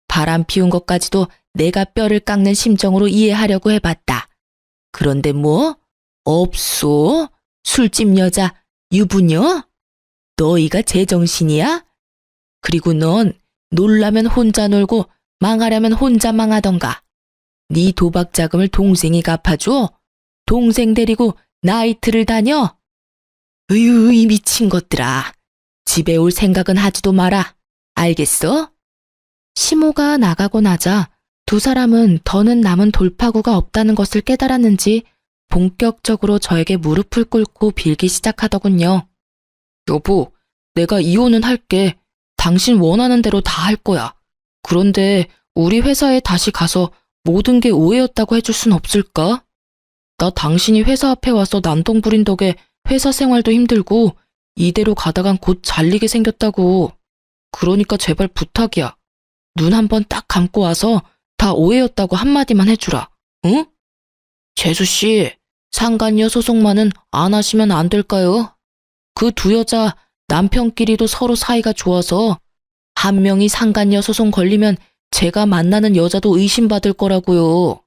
바람 피운 것까지도 내가 뼈를 깎는 심정으로 이해하려고 해봤다. 그런데 뭐? 없소? 술집 여자, 유부녀? 너희가 제정신이야? 그리고 넌 놀라면 혼자 놀고 망하려면 혼자 망하던가. 네 도박 자금을 동생이 갚아줘? 동생 데리고 나이트를 다녀? 으유, 이 미친 것들아. 집에 올 생각은 하지도 마라. 알겠어? 시모가 나가고 나자 두 사람은 더는 남은 돌파구가 없다는 것을 깨달았는지 본격적으로 저에게 무릎을 꿇고 빌기 시작하더군요. 여보, 내가 이혼은 할게. 당신 원하는 대로 다 할 거야. 그런데 우리 회사에 다시 가서 모든 게 오해였다고 해줄 순 없을까? 나 당신이 회사 앞에 와서 난동 부린 덕에 회사 생활도 힘들고 이대로 가다간 곧 잘리게 생겼다고. 그러니까 제발 부탁이야. 눈 한번 딱 감고 와서 다 오해였다고 한마디만 해주라. 응? 재수씨, 상간녀 소송만은 안 하시면 안 될까요? 그 두 여자 남편끼리도 서로 사이가 좋아서 한 명이 상간녀 소송 걸리면 제가 만나는 여자도 의심받을 거라고요.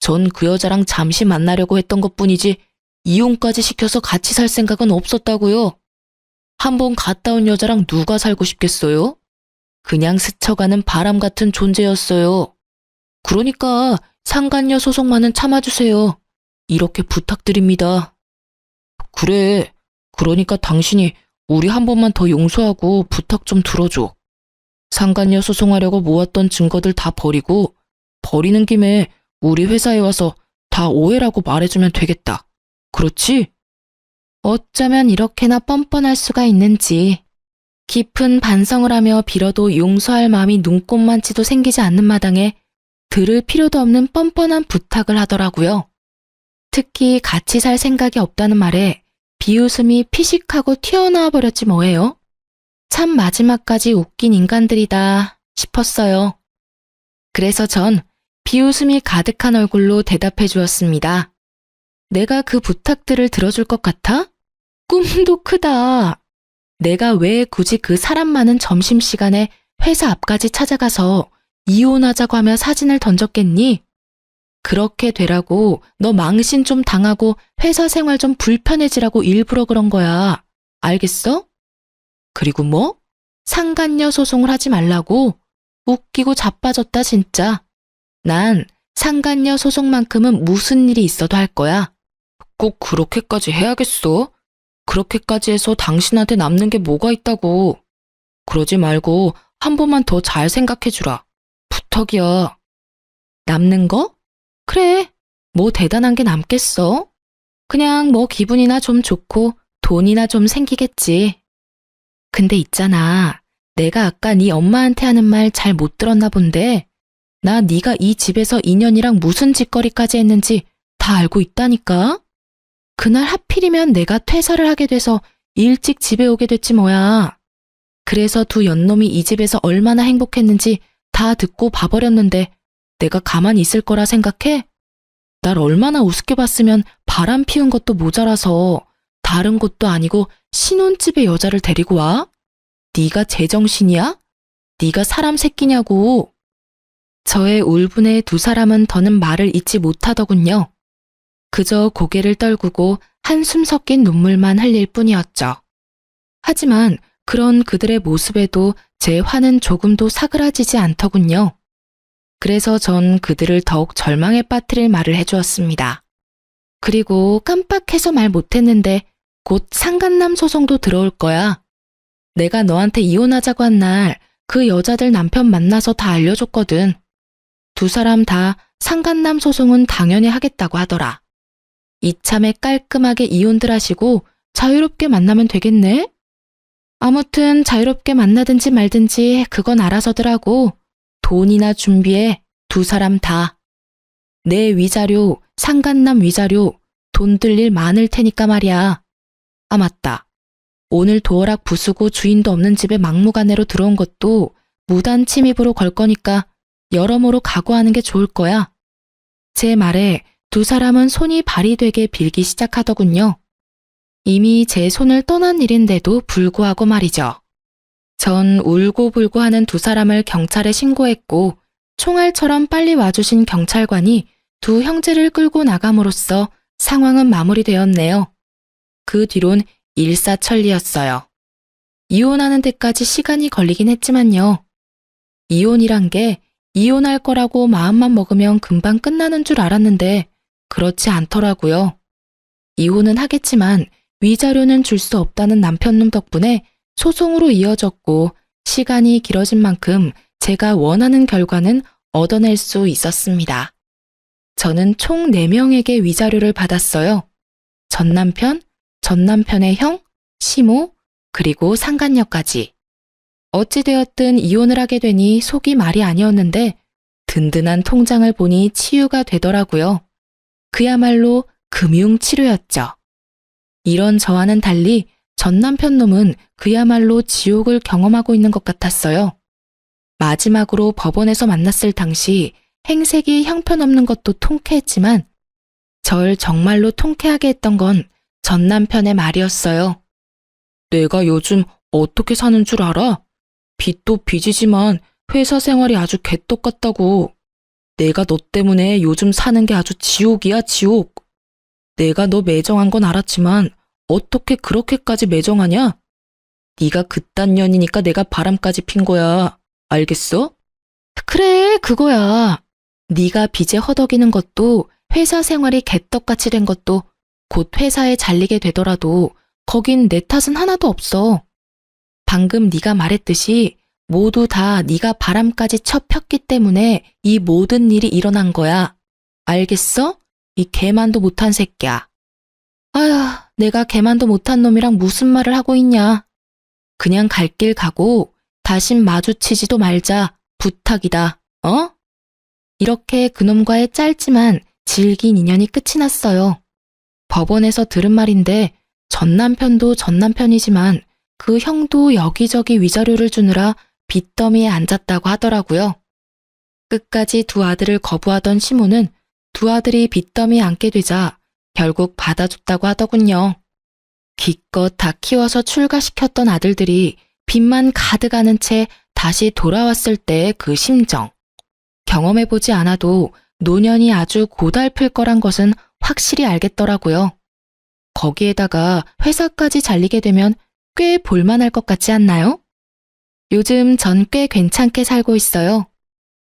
전 그 여자랑 잠시 만나려고 했던 것뿐이지 이혼까지 시켜서 같이 살 생각은 없었다고요. 한번 갔다 온 여자랑 누가 살고 싶겠어요? 그냥 스쳐가는 바람 같은 존재였어요. 그러니까 상간녀 소송만은 참아주세요. 이렇게 부탁드립니다. 그래, 그러니까 당신이 우리 한 번만 더 용서하고 부탁 좀 들어줘. 상간녀 소송하려고 모았던 증거들 다 버리고 버리는 김에 우리 회사에 와서 다 오해라고 말해주면 되겠다. 그렇지? 어쩌면 이렇게나 뻔뻔할 수가 있는지. 깊은 반성을 하며 빌어도 용서할 마음이 눈꼽만치도 생기지 않는 마당에 들을 필요도 없는 뻔뻔한 부탁을 하더라고요. 특히 같이 살 생각이 없다는 말에 비웃음이 피식하고 튀어나와 버렸지 뭐예요. 참 마지막까지 웃긴 인간들이다 싶었어요. 그래서 전 비웃음이 가득한 얼굴로 대답해 주었습니다. 내가 그 부탁들을 들어줄 것 같아? 꿈도 크다. 내가 왜 굳이 그 사람 많은 점심시간에 회사 앞까지 찾아가서 이혼하자고 하며 사진을 던졌겠니? 그렇게 되라고 너 망신 좀 당하고 회사 생활 좀 불편해지라고 일부러 그런 거야. 알겠어? 그리고 뭐? 상간녀 소송을 하지 말라고? 웃기고 자빠졌다 진짜. 난 상간녀 소송만큼은 무슨 일이 있어도 할 거야. 꼭 그렇게까지 해야겠어? 그렇게까지 해서 당신한테 남는 게 뭐가 있다고. 그러지 말고 한 번만 더 잘 생각해주라. 부탁이야. 남는 거? 그래, 뭐 대단한 게 남겠어? 그냥 뭐 기분이나 좀 좋고 돈이나 좀 생기겠지. 근데 있잖아, 내가 아까 네 엄마한테 하는 말 잘 못 들었나 본데 나 네가 이 집에서 인연이랑 무슨 짓거리까지 했는지 다 알고 있다니까? 그날 하필이면 내가 퇴사를 하게 돼서 일찍 집에 오게 됐지 뭐야. 그래서 두 연놈이 이 집에서 얼마나 행복했는지 다 듣고 봐버렸는데 내가 가만히 있을 거라 생각해? 날 얼마나 우습게 봤으면 바람 피운 것도 모자라서 다른 곳도 아니고 신혼집에 여자를 데리고 와? 네가 제정신이야? 네가 사람 새끼냐고. 저의 울분에 두 사람은 더는 말을 잇지 못하더군요. 그저 고개를 떨구고 한숨 섞인 눈물만 흘릴 뿐이었죠. 하지만 그런 그들의 모습에도 제 화는 조금도 사그라지지 않더군요. 그래서 전 그들을 더욱 절망에 빠뜨릴 말을 해주었습니다. 그리고 깜빡해서 말 못했는데 곧 상간남 소송도 들어올 거야. 내가 너한테 이혼하자고 한 날 그 여자들 남편 만나서 다 알려줬거든. 두 사람 다 상간남 소송은 당연히 하겠다고 하더라. 이참에 깔끔하게 이혼들 하시고 자유롭게 만나면 되겠네? 아무튼 자유롭게 만나든지 말든지 그건 알아서더라고. 돈이나 준비해, 두 사람 다. 내 위자료, 상간남 위자료, 돈 들 일 많을 테니까 말이야. 아 맞다. 오늘 도어락 부수고 주인도 없는 집에 막무가내로 들어온 것도 무단 침입으로 걸 거니까 여러모로 각오하는 게 좋을 거야. 제 말에 두 사람은 손이 발이 되게 빌기 시작하더군요. 이미 제 손을 떠난 일인데도 불구하고 말이죠. 전 울고불고 하는 두 사람을 경찰에 신고했고 총알처럼 빨리 와주신 경찰관이 두 형제를 끌고 나감으로써 상황은 마무리되었네요. 그 뒤론 일사천리였어요. 이혼하는 데까지 시간이 걸리긴 했지만요. 이혼이란 게 이혼할 거라고 마음만 먹으면 금방 끝나는 줄 알았는데 그렇지 않더라고요. 이혼은 하겠지만 위자료는 줄 수 없다는 남편놈 덕분에 소송으로 이어졌고 시간이 길어진 만큼 제가 원하는 결과는 얻어낼 수 있었습니다. 저는 총 4명에게 위자료를 받았어요. 전 남편, 전 남편의 형, 시모, 그리고 상간녀까지. 어찌되었든 이혼을 하게 되니 속이 말이 아니었는데 든든한 통장을 보니 치유가 되더라고요. 그야말로 금융치료였죠. 이런 저와는 달리 전 남편 놈은 그야말로 지옥을 경험하고 있는 것 같았어요. 마지막으로 법원에서 만났을 당시 행색이 형편없는 것도 통쾌했지만 절 정말로 통쾌하게 했던 건 전 남편의 말이었어요. 내가 요즘 어떻게 사는 줄 알아? 빚도 빚이지만 회사 생활이 아주 개떡같다고. 내가 너 때문에 요즘 사는 게 아주 지옥이야, 지옥. 내가 너 매정한 건 알았지만 어떻게 그렇게까지 매정하냐? 네가 그딴 년이니까 내가 바람까지 핀 거야. 알겠어? 그래, 그거야. 네가 빚에 허덕이는 것도 회사 생활이 개떡같이 된 것도 곧 회사에 잘리게 되더라도 거긴 내 탓은 하나도 없어. 방금 네가 말했듯이 모두 다 네가 바람까지 쳐 폈기 때문에 이 모든 일이 일어난 거야. 알겠어? 이 개만도 못한 새끼야. 아휴, 내가 개만도 못한 놈이랑 무슨 말을 하고 있냐. 그냥 갈 길 가고 다신 마주치지도 말자. 부탁이다. 어? 이렇게 그놈과의 짧지만 질긴 인연이 끝이 났어요. 법원에서 들은 말인데 전 남편도 전 남편이지만 그 형도 여기저기 위자료를 주느라 빚더미에 앉았다고 하더라고요. 끝까지 두 아들을 거부하던 시모는 두 아들이 빚더미에 앉게 되자 결국 받아줬다고 하더군요. 기껏 다 키워서 출가시켰던 아들들이 빚만 가득 안은 채 다시 돌아왔을 때의 그 심정. 경험해보지 않아도 노년이 아주 고달플 거란 것은 확실히 알겠더라고요. 거기에다가 회사까지 잘리게 되면 꽤 볼만할 것 같지 않나요? 요즘 전 꽤 괜찮게 살고 있어요.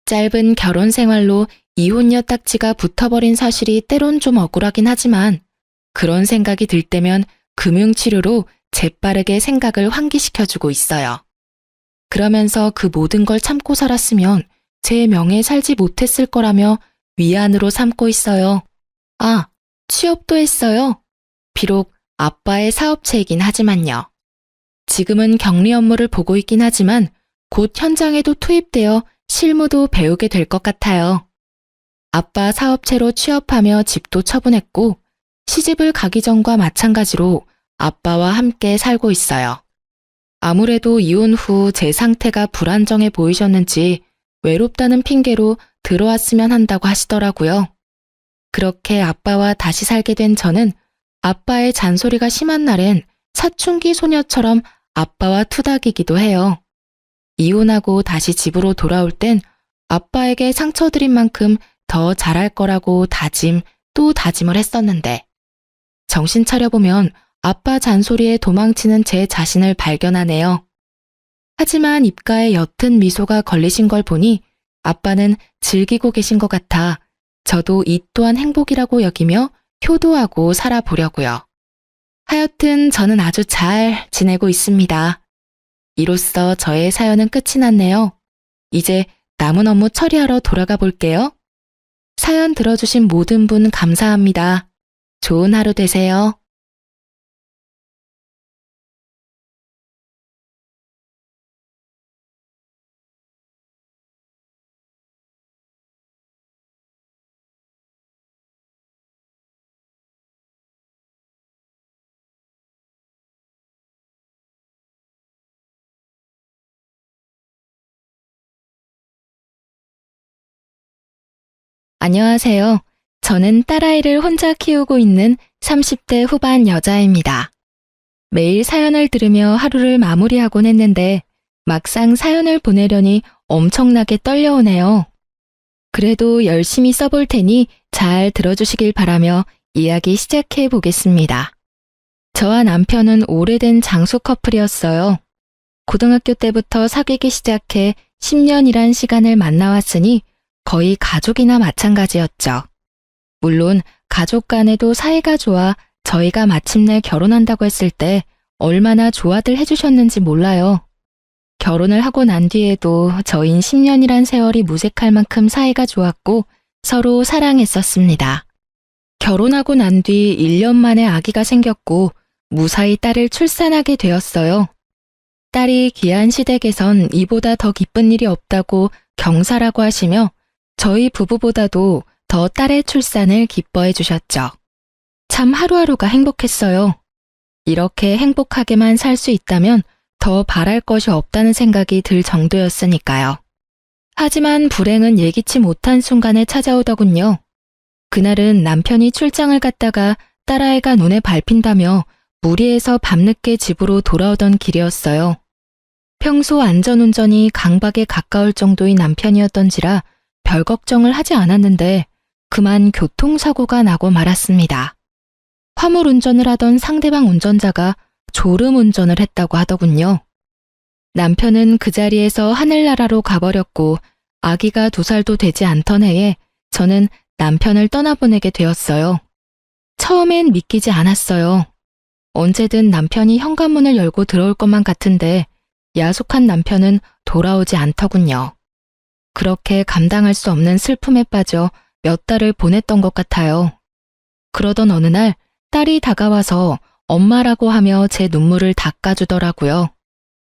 짧은 결혼 생활로 이혼녀 딱지가 붙어버린 사실이 때론 좀 억울하긴 하지만 그런 생각이 들 때면 금융치료로 재빠르게 생각을 환기시켜주고 있어요. 그러면서 그 모든 걸 참고 살았으면 제 명예에 살지 못했을 거라며 위안으로 삼고 있어요. 아, 취업도 했어요. 비록 아빠의 사업체이긴 하지만요. 지금은 격리 업무를 보고 있긴 하지만 곧 현장에도 투입되어 실무도 배우게 될 것 같아요. 아빠 사업체로 취업하며 집도 처분했고 시집을 가기 전과 마찬가지로 아빠와 함께 살고 있어요. 아무래도 이혼 후 제 상태가 불안정해 보이셨는지 외롭다는 핑계로 들어왔으면 한다고 하시더라고요. 그렇게 아빠와 다시 살게 된 저는 아빠의 잔소리가 심한 날엔 사춘기 소녀처럼 아빠와 투닥이기도 해요. 이혼하고 다시 집으로 돌아올 땐 아빠에게 상처 드린 만큼 더 잘할 거라고 다짐 또 다짐을 했었는데 정신 차려보면 아빠 잔소리에 도망치는 제 자신을 발견하네요. 하지만 입가에 옅은 미소가 걸리신 걸 보니 아빠는 즐기고 계신 것 같아 저도 이 또한 행복이라고 여기며 효도하고 살아보려고요. 하여튼 저는 아주 잘 지내고 있습니다. 이로써 저의 사연은 끝이 났네요. 이제 남은 업무 처리하러 돌아가 볼게요. 사연 들어주신 모든 분 감사합니다. 좋은 하루 되세요. 안녕하세요. 저는 딸아이를 혼자 키우고 있는 30대 후반 여자입니다. 매일 사연을 들으며 하루를 마무리하곤 했는데 막상 사연을 보내려니 엄청나게 떨려오네요. 그래도 열심히 써볼 테니 잘 들어주시길 바라며 이야기 시작해 보겠습니다. 저와 남편은 오래된 장수 커플이었어요. 고등학교 때부터 사귀기 시작해 10년이란 시간을 만나왔으니 거의 가족이나 마찬가지였죠. 물론 가족 간에도 사이가 좋아 저희가 마침내 결혼한다고 했을 때 얼마나 좋아들 해주셨는지 몰라요. 결혼을 하고 난 뒤에도 저흰 10년이란 세월이 무색할 만큼 사이가 좋았고 서로 사랑했었습니다. 결혼하고 난 뒤 1년 만에 아기가 생겼고 무사히 딸을 출산하게 되었어요. 딸이 귀한 시댁에선 이보다 더 기쁜 일이 없다고 경사라고 하시며 저희 부부보다도 더 딸의 출산을 기뻐해 주셨죠. 참 하루하루가 행복했어요. 이렇게 행복하게만 살 수 있다면 더 바랄 것이 없다는 생각이 들 정도였으니까요. 하지만 불행은 예기치 못한 순간에 찾아오더군요. 그날은 남편이 출장을 갔다가 딸아이가 눈에 밟힌다며 무리해서 밤늦게 집으로 돌아오던 길이었어요. 평소 안전운전이 강박에 가까울 정도인 남편이었던지라 별 걱정을 하지 않았는데 그만 교통사고가 나고 말았습니다. 화물 운전을 하던 상대방 운전자가 졸음 운전을 했다고 하더군요. 남편은 그 자리에서 하늘나라로 가버렸고 아기가 2살도 되지 않던 해에 저는 남편을 떠나보내게 되었어요. 처음엔 믿기지 않았어요. 언제든 남편이 현관문을 열고 들어올 것만 같은데 야속한 남편은 돌아오지 않더군요. 그렇게 감당할 수 없는 슬픔에 빠져 몇 달을 보냈던 것 같아요. 그러던 어느 날 딸이 다가와서 엄마라고 하며 제 눈물을 닦아주더라고요.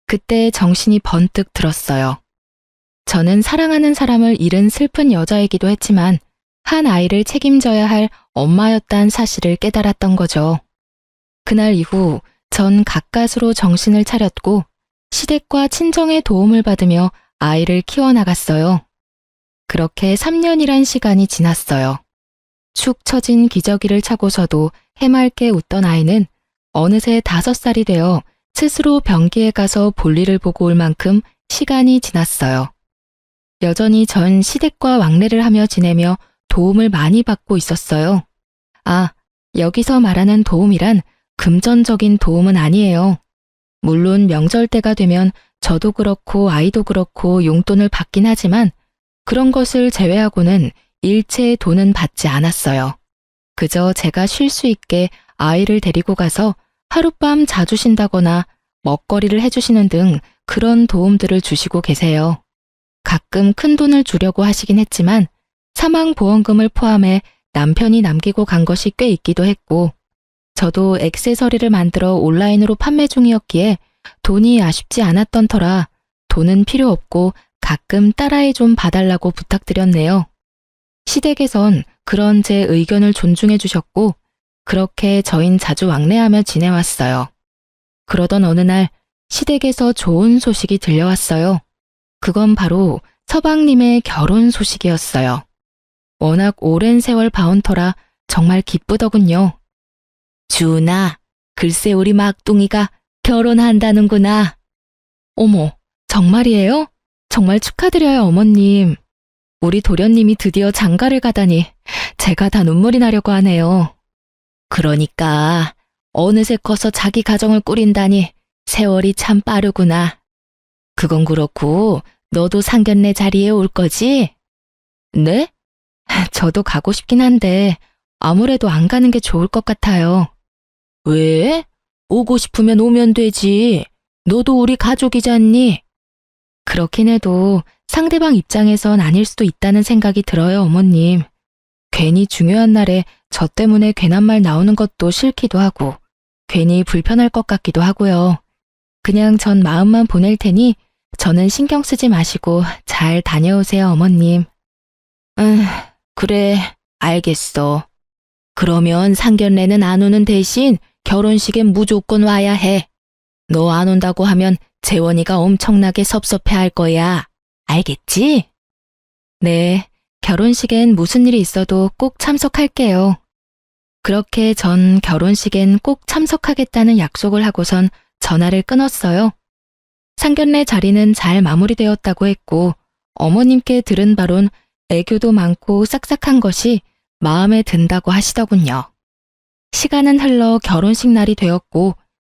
그때 정신이 번뜩 들었어요. 저는 사랑하는 사람을 잃은 슬픈 여자이기도 했지만 한 아이를 책임져야 할 엄마였다는 사실을 깨달았던 거죠. 그날 이후 전 가까스로 정신을 차렸고 시댁과 친정의 도움을 받으며 아이를 키워나갔어요. 그렇게 3년이란 시간이 지났어요. 축 처진 기저귀를 차고서도 해맑게 웃던 아이는 어느새 5살이 되어 스스로 변기에 가서 볼일을 보고 올 만큼 시간이 지났어요. 여전히 전 시댁과 왕래를 하며 지내며 도움을 많이 받고 있었어요. 아, 여기서 말하는 도움이란 금전적인 도움은 아니에요. 물론 명절 때가 되면 저도 그렇고 아이도 그렇고 용돈을 받긴 하지만 그런 것을 제외하고는 일체의 돈은 받지 않았어요. 그저 제가 쉴 수 있게 아이를 데리고 가서 하룻밤 자주 쉰다거나 먹거리를 해주시는 등 그런 도움들을 주시고 계세요. 가끔 큰 돈을 주려고 하시긴 했지만 사망보험금을 포함해 남편이 남기고 간 것이 꽤 있기도 했고 저도 액세서리를 만들어 온라인으로 판매 중이었기에 돈이 아쉽지 않았던 터라 돈은 필요 없고 가끔 딸아이 좀 봐달라고 부탁드렸네요. 시댁에선 그런 제 의견을 존중해 주셨고 그렇게 저흰 자주 왕래하며 지내왔어요. 그러던 어느 날 시댁에서 좋은 소식이 들려왔어요. 그건 바로 서방님의 결혼 소식이었어요. 워낙 오랜 세월 봐온 터라 정말 기쁘더군요. 주은아, 글쎄 우리 막둥이가 결혼한다는구나. 어머, 정말이에요? 정말 축하드려요, 어머님. 우리 도련님이 드디어 장가를 가다니 제가 다 눈물이 나려고 하네요. 그러니까 어느새 커서 자기 가정을 꾸린다니 세월이 참 빠르구나. 그건 그렇고 너도 상견례 자리에 올 거지? 네? 저도 가고 싶긴 한데 아무래도 안 가는 게 좋을 것 같아요. 왜? 오고 싶으면 오면 되지. 너도 우리 가족이잖니? 그렇긴 해도 상대방 입장에선 아닐 수도 있다는 생각이 들어요, 어머님. 괜히 중요한 날에 저 때문에 괜한 말 나오는 것도 싫기도 하고 괜히 불편할 것 같기도 하고요. 그냥 전 마음만 보낼 테니 저는 신경 쓰지 마시고 잘 다녀오세요, 어머님. 그래, 알겠어. 그러면 상견례는 안 오는 대신 결혼식엔 무조건 와야 해. 너 안 온다고 하면 재원이가 엄청나게 섭섭해할 거야. 알겠지? 네, 결혼식엔 무슨 일이 있어도 꼭 참석할게요. 그렇게 전 결혼식엔 꼭 참석하겠다는 약속을 하고선 전화를 끊었어요. 상견례 자리는 잘 마무리되었다고 했고 어머님께 들은 바론 애교도 많고 싹싹한 것이 마음에 든다고 하시더군요. 시간은 흘러 결혼식 날이 되었고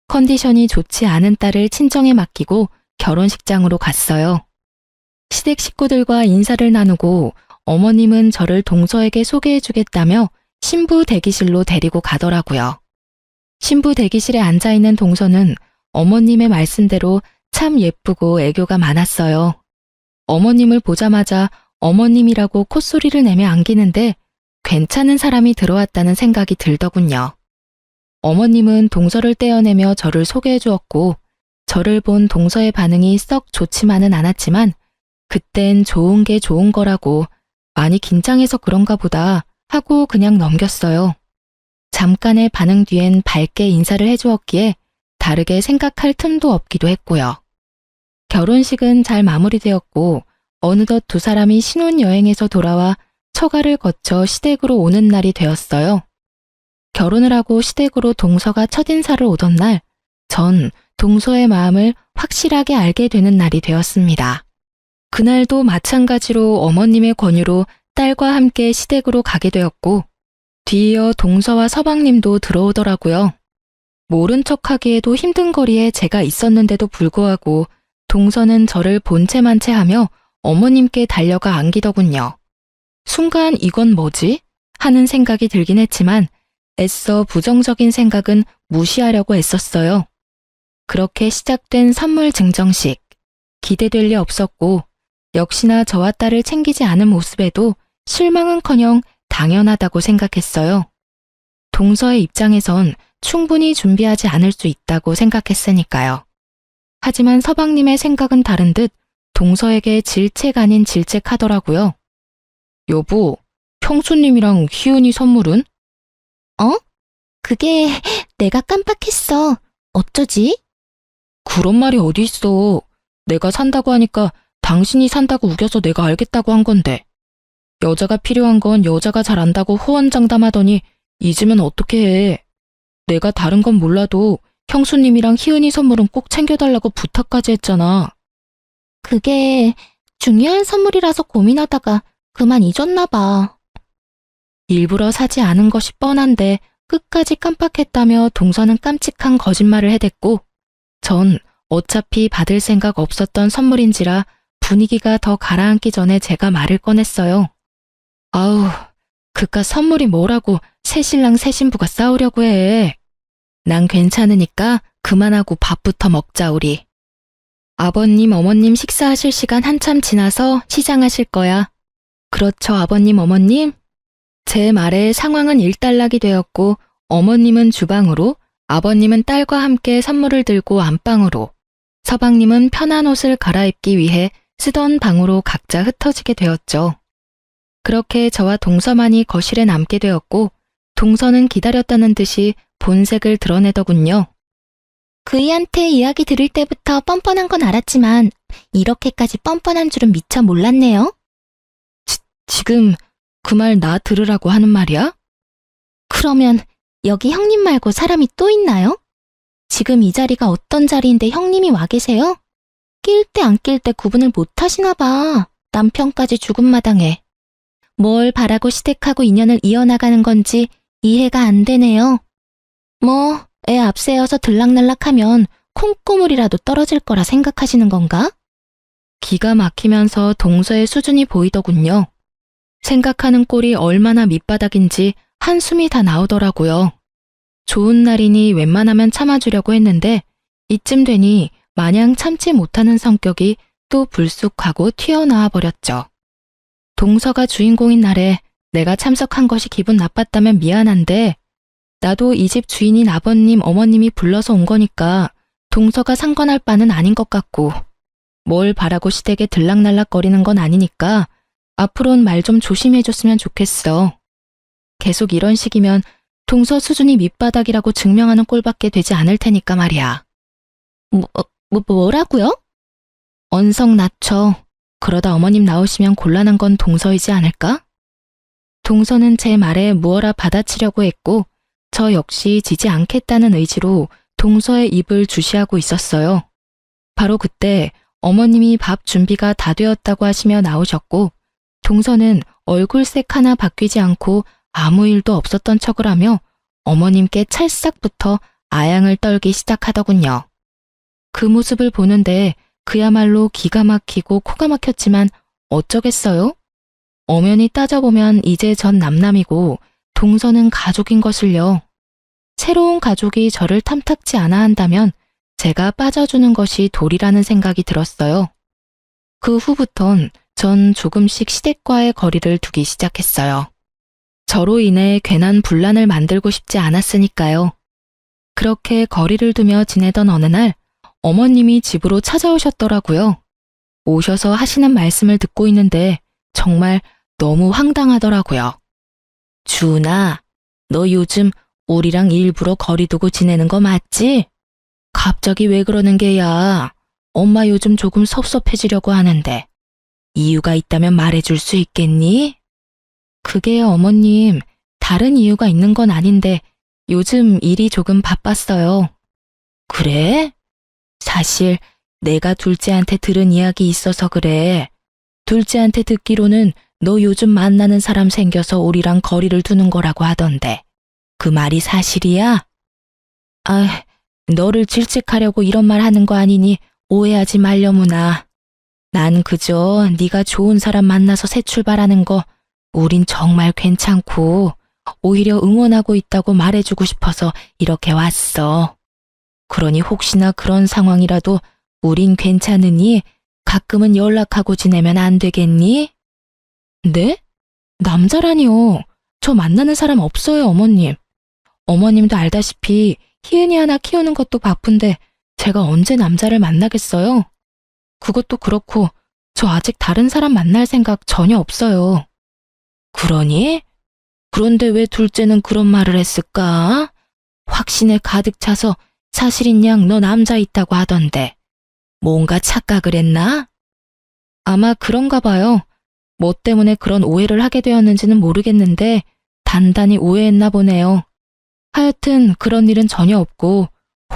컨디션이 좋지 않은 딸을 친정에 맡기고 결혼식장으로 갔어요. 시댁 식구들과 인사를 나누고 어머님은 저를 동서에게 소개해주겠다며 신부 대기실로 데리고 가더라고요. 신부 대기실에 앉아있는 동서는 어머님의 말씀대로 참 예쁘고 애교가 많았어요. 어머님을 보자마자 어머님이라고 콧소리를 내며 안기는데 괜찮은 사람이 들어왔다는 생각이 들더군요. 어머님은 동서를 떼어내며 저를 소개해 주었고 저를 본 동서의 반응이 썩 좋지만은 않았지만 그땐 좋은 게 좋은 거라고 많이 긴장해서 그런가 보다 하고 그냥 넘겼어요. 잠깐의 반응 뒤엔 밝게 인사를 해주었기에 다르게 생각할 틈도 없기도 했고요. 결혼식은 잘 마무리되었고 어느덧 두 사람이 신혼여행에서 돌아와 처가를 거쳐 시댁으로 오는 날이 되었어요. 결혼을 하고 시댁으로 동서가 첫인사를 오던 날, 전 동서의 마음을 확실하게 알게 되는 날이 되었습니다. 그날도 마찬가지로 어머님의 권유로 딸과 함께 시댁으로 가게 되었고, 뒤이어 동서와 서방님도 들어오더라고요. 모른 척하기에도 힘든 거리에 제가 있었는데도 불구하고 동서는 저를 본체만 채하며 어머님께 달려가 안기더군요. 순간 이건 뭐지? 하는 생각이 들긴 했지만 애써 부정적인 생각은 무시하려고 애썼어요. 그렇게 시작된 선물 증정식. 기대될 리 없었고 역시나 저와 딸을 챙기지 않은 모습에도 실망은커녕 당연하다고 생각했어요. 동서의 입장에선 충분히 준비하지 않을 수 있다고 생각했으니까요. 하지만 서방님의 생각은 다른 듯 동서에게 질책 아닌 질책하더라고요. 여보, 형수님이랑 희은이 선물은? 그게 내가 깜빡했어. 어쩌지? 그런 말이 어디 있어. 내가 산다고 하니까 당신이 산다고 우겨서 내가 알겠다고 한 건데. 여자가 필요한 건 여자가 잘 안다고 호언장담하더니 잊으면 어떻게 해. 내가 다른 건 몰라도 형수님이랑 희은이 선물은 꼭 챙겨달라고 부탁까지 했잖아. 그게 중요한 선물이라서 고민하다가 그만 잊었나 봐. 일부러 사지 않은 것이 뻔한데 끝까지 깜빡했다며 동서는 깜찍한 거짓말을 해댔고 전 어차피 받을 생각 없었던 선물인지라 분위기가 더 가라앉기 전에 제가 말을 꺼냈어요. 아우, 그깟 선물이 뭐라고 새신랑 새신부가 싸우려고 해. 난 괜찮으니까 그만하고 밥부터 먹자 우리. 아버님, 어머님 식사하실 시간 한참 지나서 시장하실 거야. 그렇죠, 아버님, 어머님? 제 말에 상황은 일단락이 되었고 어머님은 주방으로, 아버님은 딸과 함께 선물을 들고 안방으로, 서방님은 편한 옷을 갈아입기 위해 쓰던 방으로 각자 흩어지게 되었죠. 그렇게 저와 동서만이 거실에 남게 되었고 동서는 기다렸다는 듯이 본색을 드러내더군요. 그이한테 이야기 들을 때부터 뻔뻔한 건 알았지만 이렇게까지 뻔뻔한 줄은 미처 몰랐네요. 지금 그 말 나 들으라고 하는 말이야? 그러면 여기 형님 말고 사람이 또 있나요? 지금 이 자리가 어떤 자리인데 형님이 와 계세요? 낄 때 안 낄 때 구분을 못 하시나 봐. 남편까지 죽은 마당에. 뭘 바라고 시댁하고 인연을 이어나가는 건지 이해가 안 되네요. 뭐 애 앞세워서 들락날락하면 콩고물이라도 떨어질 거라 생각하시는 건가? 기가 막히면서 동서의 수준이 보이더군요. 생각하는 꼴이 얼마나 밑바닥인지 한숨이 다 나오더라고요. 좋은 날이니 웬만하면 참아주려고 했는데 이쯤 되니 마냥 참지 못하는 성격이 또 불쑥하고 튀어나와 버렸죠. 동서가 주인공인 날에 내가 참석한 것이 기분 나빴다면 미안한데 나도 이 집 주인인 아버님, 어머님이 불러서 온 거니까 동서가 상관할 바는 아닌 것 같고 뭘 바라고 시댁에 들락날락거리는 건 아니니까 앞으로는 말 좀 조심해줬으면 좋겠어. 계속 이런 식이면 동서 수준이 밑바닥이라고 증명하는 꼴밖에 되지 않을 테니까 말이야. 뭐라고요? 언성 낮춰. 그러다 어머님 나오시면 곤란한 건 동서이지 않을까? 동서는 제 말에 무어라 받아치려고 했고 저 역시 지지 않겠다는 의지로 동서의 입을 주시하고 있었어요. 바로 그때 어머님이 밥 준비가 다 되었다고 하시며 나오셨고 동서는 얼굴색 하나 바뀌지 않고 아무 일도 없었던 척을 하며 어머님께 찰싹부터 아양을 떨기 시작하더군요. 그 모습을 보는데 그야말로 기가 막히고 코가 막혔지만 어쩌겠어요? 엄연히 따져보면 이제 전 남남이고 동서는 가족인 것을요. 새로운 가족이 저를 탐탁지 않아 한다면 제가 빠져주는 것이 도리라는 생각이 들었어요. 그 후부턴 전 조금씩 시댁과의 거리를 두기 시작했어요. 저로 인해 괜한 분란을 만들고 싶지 않았으니까요. 그렇게 거리를 두며 지내던 어느 날 어머님이 집으로 찾아오셨더라고요. 오셔서 하시는 말씀을 듣고 있는데 정말 너무 황당하더라고요. 주은아, 너 요즘 우리랑 일부러 거리 두고 지내는 거 맞지? 갑자기 왜 그러는 게야? 엄마 요즘 조금 섭섭해지려고 하는데. 이유가 있다면 말해줄 수 있겠니? 그게 어머님, 다른 이유가 있는 건 아닌데 요즘 일이 조금 바빴어요. 그래? 사실 내가 둘째한테 들은 이야기 있어서 그래. 둘째한테 듣기로는 너 요즘 만나는 사람 생겨서 우리랑 거리를 두는 거라고 하던데. 그 말이 사실이야? 아, 너를 질책하려고 이런 말 하는 거 아니니 오해하지 말려무나. 난 그저 네가 좋은 사람 만나서 새 출발하는 거 우린 정말 괜찮고 오히려 응원하고 있다고 말해주고 싶어서 이렇게 왔어. 그러니 혹시나 그런 상황이라도 우린 괜찮으니 가끔은 연락하고 지내면 안 되겠니? 네? 남자라니요. 저 만나는 사람 없어요, 어머님. 어머님도 알다시피 희은이 하나 키우는 것도 바쁜데 제가 언제 남자를 만나겠어요? 그것도 그렇고 저 아직 다른 사람 만날 생각 전혀 없어요. 그러니? 그런데 왜 둘째는 그런 말을 했을까? 확신에 가득 차서 사실인 양 너 남자 있다고 하던데. 뭔가 착각을 했나? 아마 그런가 봐요. 뭐 때문에 그런 오해를 하게 되었는지는 모르겠는데 단단히 오해했나 보네요. 하여튼 그런 일은 전혀 없고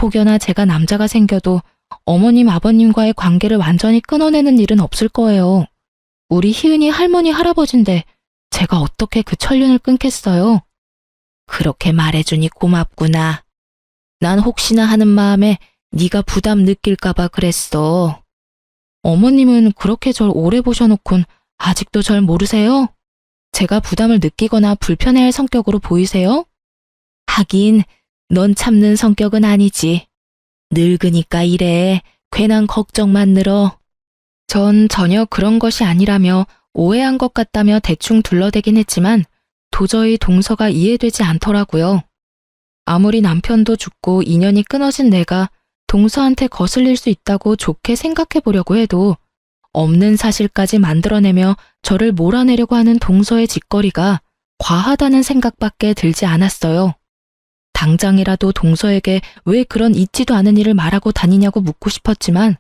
혹여나 제가 남자가 생겨도 어머님 아버님과의 관계를 완전히 끊어내는 일은 없을 거예요. 우리 희은이 할머니 할아버지인데 제가 어떻게 그 천륜을 끊겠어요? 그렇게 말해주니 고맙구나. 난 혹시나 하는 마음에 네가 부담 느낄까 봐 그랬어. 어머님은 그렇게 절 오래 보셔놓곤 아직도 절 모르세요? 제가 부담을 느끼거나 불편해할 성격으로 보이세요? 하긴 넌 참는 성격은 아니지. 늙으니까 이래. 괜한 걱정만 늘어. 전 전혀 그런 것이 아니라며 오해한 것 같다며 대충 둘러대긴 했지만 도저히 동서가 이해되지 않더라고요. 아무리 남편도 죽고 인연이 끊어진 내가 동서한테 거슬릴 수 있다고 좋게 생각해 보려고 해도 없는 사실까지 만들어내며 저를 몰아내려고 하는 동서의 짓거리가 과하다는 생각밖에 들지 않았어요. 당장이라도 동서에게 왜 그런 있지도 않은 일을 말하고 다니냐고 묻고 싶었지만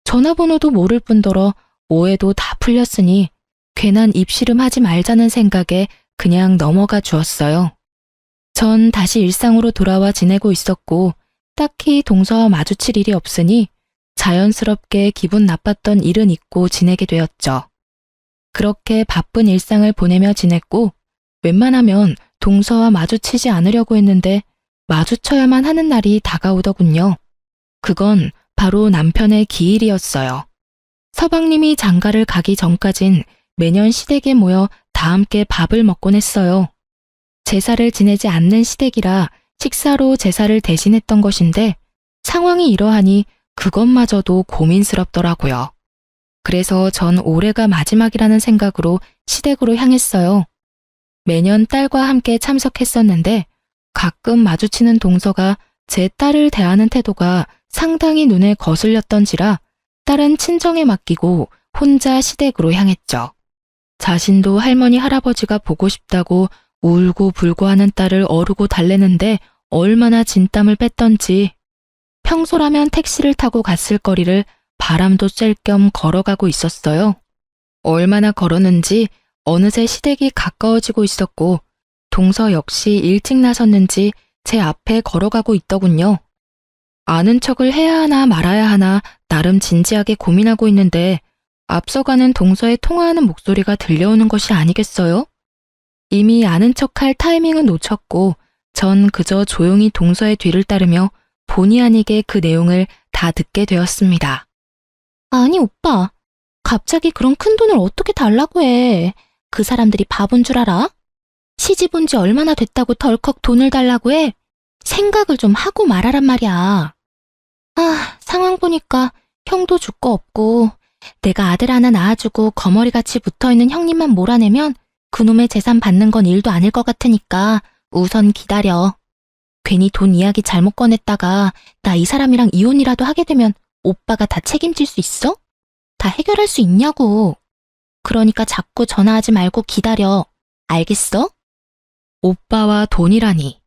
전화번호도 모를 뿐더러 오해도 다 풀렸으니 괜한 입씨름하지 말자는 생각에 그냥 넘어가 주었어요. 전 다시 일상으로 돌아와 지내고 있었고 딱히 동서와 마주칠 일이 없으니 자연스럽게 기분 나빴던 일은 잊고 지내게 되었죠. 그렇게 바쁜 일상을 보내며 지냈고 웬만하면 동서와 마주치지 않으려고 했는데 마주쳐야만 하는 날이 다가오더군요. 그건 바로 남편의 기일이었어요. 서방님이 장가를 가기 전까진 매년 시댁에 모여 다 함께 밥을 먹곤 했어요. 제사를 지내지 않는 시댁이라 식사로 제사를 대신했던 것인데 상황이 이러하니 그것마저도 고민스럽더라고요. 그래서 전 올해가 마지막이라는 생각으로 시댁으로 향했어요. 매년 딸과 함께 참석했었는데 가끔 마주치는 동서가 제 딸을 대하는 태도가 상당히 눈에 거슬렸던지라 딸은 친정에 맡기고 혼자 시댁으로 향했죠. 자신도 할머니 할아버지가 보고 싶다고 울고 불고 하는 딸을 어르고 달래는데 얼마나 진땀을 뺐던지 평소라면 택시를 타고 갔을 거리를 바람도 쐴 겸 걸어가고 있었어요. 얼마나 걸었는지 어느새 시댁이 가까워지고 있었고 동서 역시 일찍 나섰는지 제 앞에 걸어가고 있더군요. 아는 척을 해야 하나 말아야 하나 나름 진지하게 고민하고 있는데 앞서가는 동서의 통화하는 목소리가 들려오는 것이 아니겠어요? 이미 아는 척할 타이밍은 놓쳤고 전 그저 조용히 동서의 뒤를 따르며 본의 아니게 그 내용을 다 듣게 되었습니다. 아니, 오빠. 갑자기 그런 큰 돈을 어떻게 달라고 해. 그 사람들이 바본 줄 알아? 시집 온 지 얼마나 됐다고 덜컥 돈을 달라고 해? 생각을 좀 하고 말하란 말이야. 아, 상황 보니까 형도 줄 거 없고 내가 아들 하나 낳아주고 거머리같이 붙어있는 형님만 몰아내면 그놈의 재산 받는 건 일도 아닐 것 같으니까 우선 기다려. 괜히 돈 이야기 잘못 꺼냈다가 나 이 사람이랑 이혼이라도 하게 되면 오빠가 다 책임질 수 있어? 다 해결할 수 있냐고. 그러니까 자꾸 전화하지 말고 기다려. 알겠어? 오빠와 돈이라니.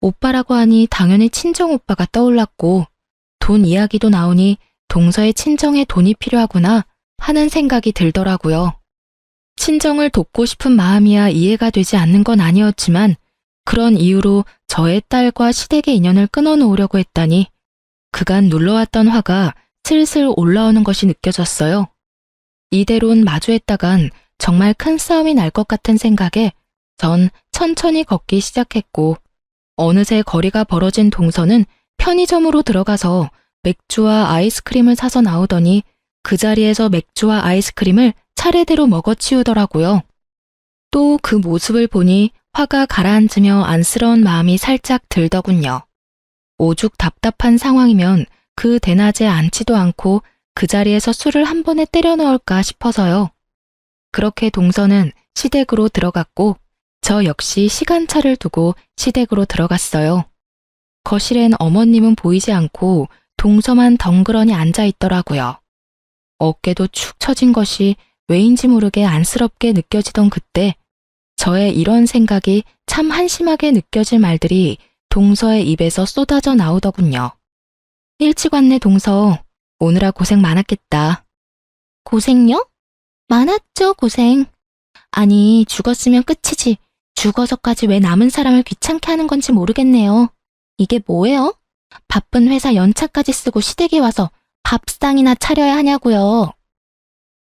오빠라고 하니 당연히 친정 오빠가 떠올랐고 돈 이야기도 나오니 동서의 친정에 돈이 필요하구나 하는 생각이 들더라고요. 친정을 돕고 싶은 마음이야 이해가 되지 않는 건 아니었지만 그런 이유로 저의 딸과 시댁의 인연을 끊어놓으려고 했다니 그간 눌러왔던 화가 슬슬 올라오는 것이 느껴졌어요. 이대론 마주했다간 정말 큰 싸움이 날 것 같은 생각에 전 천천히 걷기 시작했고 어느새 거리가 벌어진 동서는 편의점으로 들어가서 맥주와 아이스크림을 사서 나오더니 그 자리에서 맥주와 아이스크림을 차례대로 먹어치우더라고요. 또 그 모습을 보니 화가 가라앉으며 안쓰러운 마음이 살짝 들더군요. 오죽 답답한 상황이면 그 대낮에 앉지도 않고 그 자리에서 술을 한 번에 때려 넣을까 싶어서요. 그렇게 동서는 시댁으로 들어갔고 저 역시 시간차를 두고 시댁으로 들어갔어요. 거실엔 어머님은 보이지 않고 동서만 덩그러니 앉아 있더라고요. 어깨도 축 처진 것이 왜인지 모르게 안쓰럽게 느껴지던 그때 저의 이런 생각이 참 한심하게 느껴질 말들이 동서의 입에서 쏟아져 나오더군요. 일찍 왔네 동서. 오느라 고생 많았겠다. 고생요? 많았죠, 고생. 아니, 죽었으면 끝이지. 죽어서까지 왜 남은 사람을 귀찮게 하는 건지 모르겠네요. 이게 뭐예요? 바쁜 회사 연차까지 쓰고 시댁에 와서 밥상이나 차려야 하냐고요.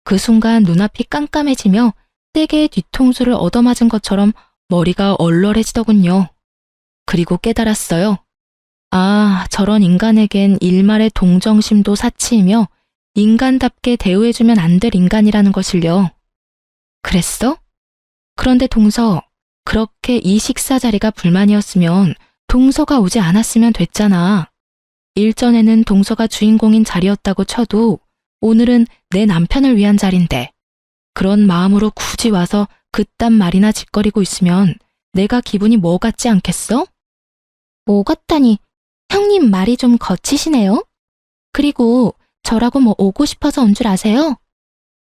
그 순간 눈앞이 깜깜해지며 세게의 뒤통수를 얻어맞은 것처럼 머리가 얼얼해지더군요. 그리고 깨달았어요. 아, 저런 인간에겐 일말의 동정심도 사치이며 인간답게 대우해주면 안 될 인간이라는 것을요. 그랬어? 그런데 동서, 그렇게 이 식사 자리가 불만이었으면 동서가 오지 않았으면 됐잖아. 일전에는 동서가 주인공인 자리였다고 쳐도 오늘은 내 남편을 위한 자리인데 그런 마음으로 굳이 와서 그딴 말이나 짓거리고 있으면 내가 기분이 뭐 같지 않겠어? 뭐 같다니, 형님 말이 좀 거치시네요. 그리고 저라고 뭐 오고 싶어서 온 줄 아세요?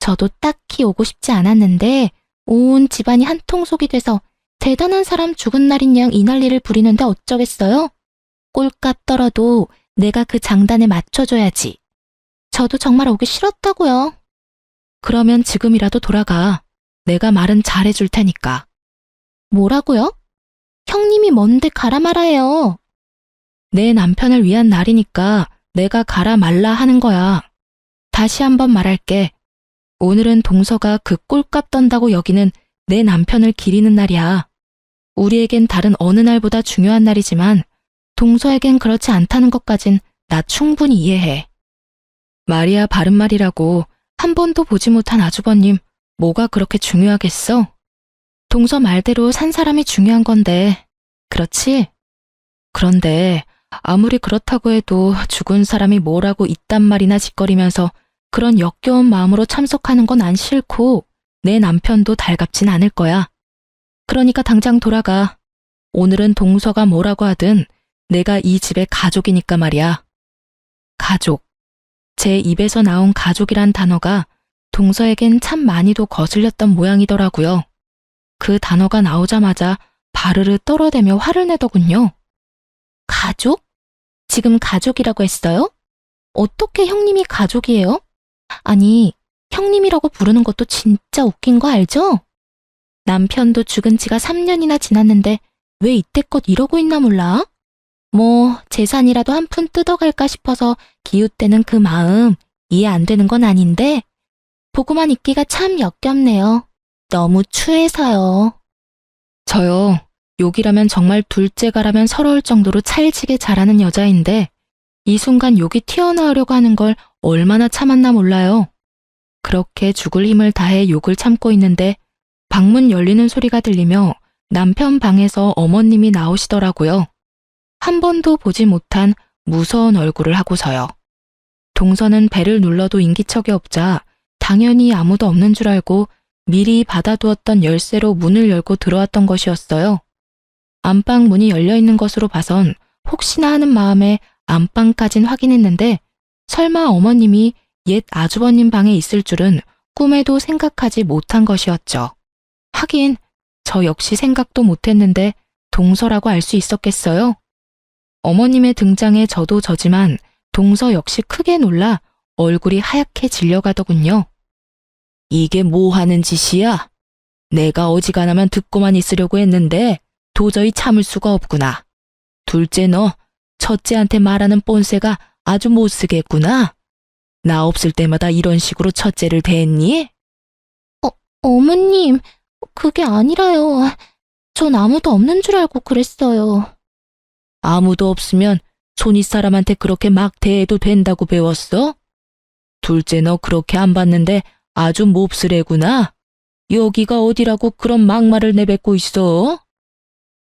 저도 딱히 오고 싶지 않았는데 온 집안이 한통속이 돼서 대단한 사람 죽은 날인 양 이 난리를 부리는데 어쩌겠어요? 꼴값 떨어도 내가 그 장단에 맞춰줘야지. 저도 정말 오기 싫었다고요. 그러면 지금이라도 돌아가. 내가 말은 잘해줄 테니까. 뭐라고요? 형님이 뭔데 가라 말아요. 내 남편을 위한 날이니까 내가 가라 말라 하는 거야. 다시 한번 말할게. 오늘은 동서가 그 꼴값 떤다고 여기는 내 남편을 기리는 날이야. 우리에겐 다른 어느 날보다 중요한 날이지만 동서에겐 그렇지 않다는 것까진 나 충분히 이해해. 말이야 바른말이라고 한 번도 보지 못한 아주버님 뭐가 그렇게 중요하겠어? 동서 말대로 산 사람이 중요한 건데, 그렇지? 그런데 아무리 그렇다고 해도 죽은 사람이 뭐라고 이딴 말이나 짓거리면서 그런 역겨운 마음으로 참석하는 건 안 싫고 내 남편도 달갑진 않을 거야. 그러니까 당장 돌아가. 오늘은 동서가 뭐라고 하든 내가 이 집의 가족이니까 말이야. 가족. 제 입에서 나온 가족이란 단어가 동서에겐 참 많이도 거슬렸던 모양이더라고요. 그 단어가 나오자마자 바르르 떨어대며 화를 내더군요. 가족? 지금 가족이라고 했어요? 어떻게 형님이 가족이에요? 아니, 형님이라고 부르는 것도 진짜 웃긴 거 알죠? 남편도 죽은 지가 3년이나 지났는데 왜 이때껏 이러고 있나 몰라? 뭐 재산이라도 한 푼 뜯어갈까 싶어서 기웃대는 그 마음 이해 안 되는 건 아닌데 보고만 있기가 참 역겹네요. 너무 추해서요. 저요. 욕이라면 정말 둘째가라면 서러울 정도로 찰지게 잘하는 여자인데 이 순간 욕이 튀어나오려고 하는 걸 얼마나 참았나 몰라요. 그렇게 죽을 힘을 다해 욕을 참고 있는데 방문 열리는 소리가 들리며 남편 방에서 어머님이 나오시더라고요. 한 번도 보지 못한 무서운 얼굴을 하고서요. 동서는 배를 눌러도 인기척이 없자 당연히 아무도 없는 줄 알고 미리 받아두었던 열쇠로 문을 열고 들어왔던 것이었어요. 안방 문이 열려 있는 것으로 봐선 혹시나 하는 마음에 안방까진 확인했는데 설마 어머님이 옛 아주버님 방에 있을 줄은 꿈에도 생각하지 못한 것이었죠. 하긴 저 역시 생각도 못했는데 동서라고 알 수 있었겠어요? 어머님의 등장에 저도 저지만 동서 역시 크게 놀라 얼굴이 하얗게 질려가더군요. 이게 뭐 하는 짓이야? 내가 어지간하면 듣고만 있으려고 했는데 도저히 참을 수가 없구나. 둘째 너, 첫째한테 말하는 뻔세가 아주 못쓰겠구나. 나 없을 때마다 이런 식으로 첫째를 대했니? 어머님, 그게 아니라요. 전 아무도 없는 줄 알고 그랬어요. 아무도 없으면 손윗 사람한테 그렇게 막 대해도 된다고 배웠어? 둘째 너 그렇게 안 봤는데 아주 몹쓸애구나. 여기가 어디라고 그런 막말을 내뱉고 있어?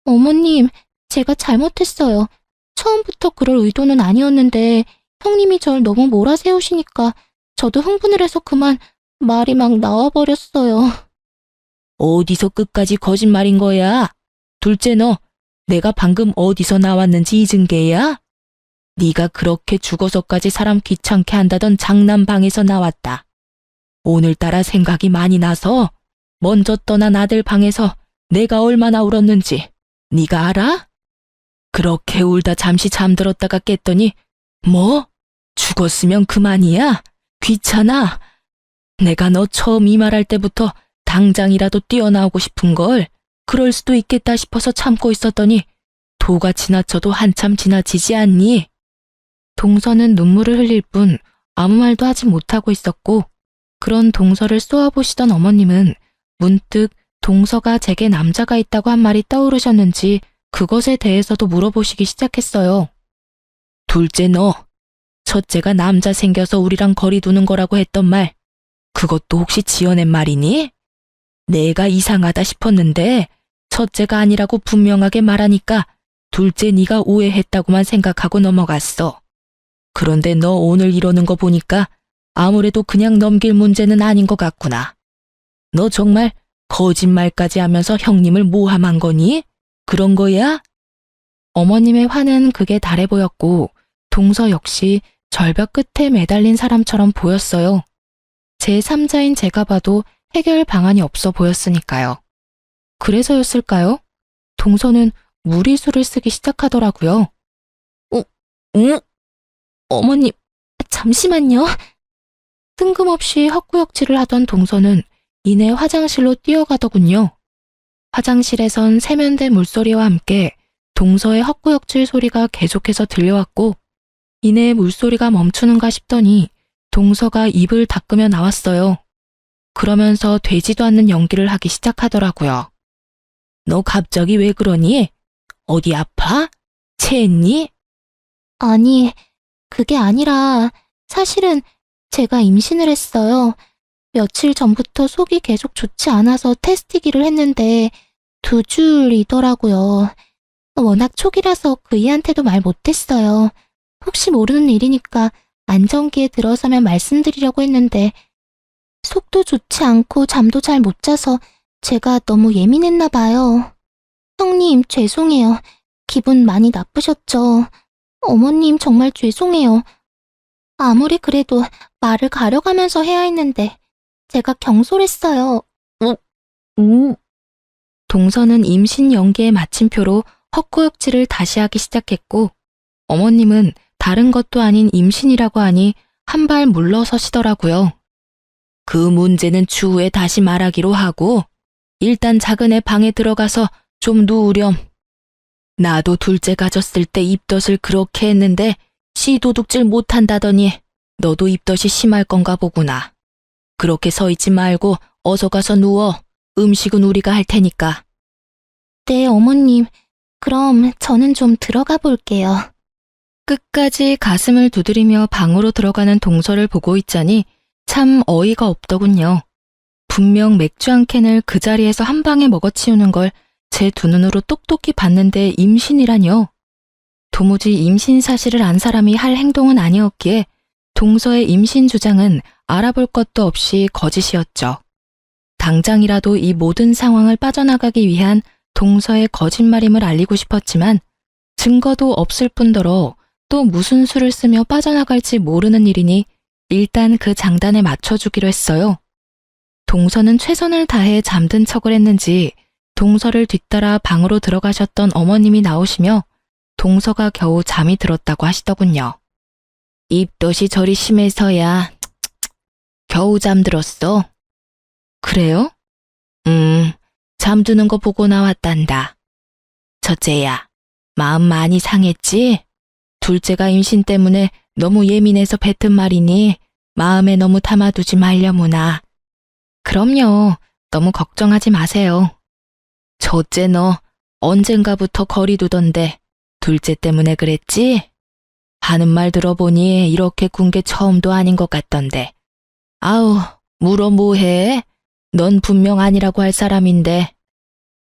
어머님, 제가 잘못했어요. 처음부터 그럴 의도는 아니었는데 형님이 절 너무 몰아세우시니까 저도 흥분을 해서 그만 말이 막 나와버렸어요. 어디서 끝까지 거짓말인 거야? 둘째 너, 내가 방금 어디서 나왔는지 잊은 게야? 네가 그렇게 죽어서까지 사람 귀찮게 한다던 장남방에서 나왔다. 오늘따라 생각이 많이 나서 먼저 떠난 아들 방에서 내가 얼마나 울었는지 네가 알아? 그렇게 울다 잠시 잠들었다가 깼더니 뭐? 죽었으면 그만이야? 귀찮아? 내가 너 처음 이 말할 때부터 당장이라도 뛰어나오고 싶은걸 그럴 수도 있겠다 싶어서 참고 있었더니 도가 지나쳐도 한참 지나치지 않니? 동서는 눈물을 흘릴 뿐 아무 말도 하지 못하고 있었고 그런 동서를 쏘아보시던 어머님은 문득 동서가 제게 남자가 있다고 한 말이 떠오르셨는지 그것에 대해서도 물어보시기 시작했어요. 둘째 너, 첫째가 남자 생겨서 우리랑 거리 두는 거라고 했던 말, 그것도 혹시 지어낸 말이니? 내가 이상하다 싶었는데 첫째가 아니라고 분명하게 말하니까 둘째 네가 오해했다고만 생각하고 넘어갔어. 그런데 너 오늘 이러는 거 보니까 아무래도 그냥 넘길 문제는 아닌 것 같구나. 너 정말 거짓말까지 하면서 형님을 모함한 거니? 그런 거야? 어머님의 화는 극에 달해 보였고 동서 역시 절벽 끝에 매달린 사람처럼 보였어요. 제3자인 제가 봐도 해결 방안이 없어 보였으니까요. 그래서였을까요? 동서는 무리수를 쓰기 시작하더라고요. 응? 어머님, 잠시만요. 뜬금없이 헛구역질을 하던 동서는 이내 화장실로 뛰어가더군요. 화장실에선 세면대 물소리와 함께 동서의 헛구역질 소리가 계속해서 들려왔고 이내 물소리가 멈추는가 싶더니 동서가 입을 닦으며 나왔어요. 그러면서 되지도 않는 연기를 하기 시작하더라고요. 너 갑자기 왜 그러니? 어디 아파? 체했니? 아니, 그게 아니라 사실은 제가 임신을 했어요. 며칠 전부터 속이 계속 좋지 않아서 테스트기를 했는데 2줄이더라고요. 워낙 초기라서 그이한테도 말 못했어요. 혹시 모르는 일이니까 안정기에 들어서면 말씀드리려고 했는데 속도 좋지 않고 잠도 잘 못 자서 제가 너무 예민했나 봐요. 형님, 죄송해요. 기분 많이 나쁘셨죠? 어머님, 정말 죄송해요. 아무리 그래도 말을 가려가면서 해야 했는데 제가 경솔했어요. 동서는 임신 연기의 마침표로 헛구역질을 다시 하기 시작했고 어머님은 다른 것도 아닌 임신이라고 하니 한 발 물러서시더라고요. 그 문제는 추후에 다시 말하기로 하고 일단 작은 애 방에 들어가서 좀 누우렴. 나도 둘째 가졌을 때 입덧을 그렇게 했는데 씨도둑질 못한다더니 너도 입덧이 심할 건가 보구나. 그렇게 서 있지 말고 어서 가서 누워. 음식은 우리가 할 테니까. 네, 어머님. 그럼 저는 좀 들어가 볼게요. 끝까지 가슴을 두드리며 방으로 들어가는 동서를 보고 있자니 참 어이가 없더군요. 분명 맥주 한 캔을 그 자리에서 한 방에 먹어치우는 걸 제 두 눈으로 똑똑히 봤는데 임신이라뇨. 도무지 임신 사실을 안 사람이 할 행동은 아니었기에 동서의 임신 주장은 알아볼 것도 없이 거짓이었죠. 당장이라도 이 모든 상황을 빠져나가기 위한 동서의 거짓말임을 알리고 싶었지만 증거도 없을 뿐더러 또 무슨 수를 쓰며 빠져나갈지 모르는 일이니 일단 그 장단에 맞춰주기로 했어요. 동서는 최선을 다해 잠든 척을 했는지 동서를 뒤따라 방으로 들어가셨던 어머님이 나오시며 동서가 겨우 잠이 들었다고 하시더군요. 입덧이 저리 심해서야 겨우 잠들었어. 그래요? 잠드는 거 보고 나왔단다. 첫째야, 마음 많이 상했지? 둘째가 임신 때문에 너무 예민해서 뱉은 말이니 마음에 너무 담아두지 말려무나. 그럼요. 너무 걱정하지 마세요. 첫째 너 언젠가부터 거리 두던데 둘째 때문에 그랬지? 하는 말 들어보니 이렇게 군 게 처음도 아닌 것 같던데. 아우, 물어 뭐해? 넌 분명 아니라고 할 사람인데.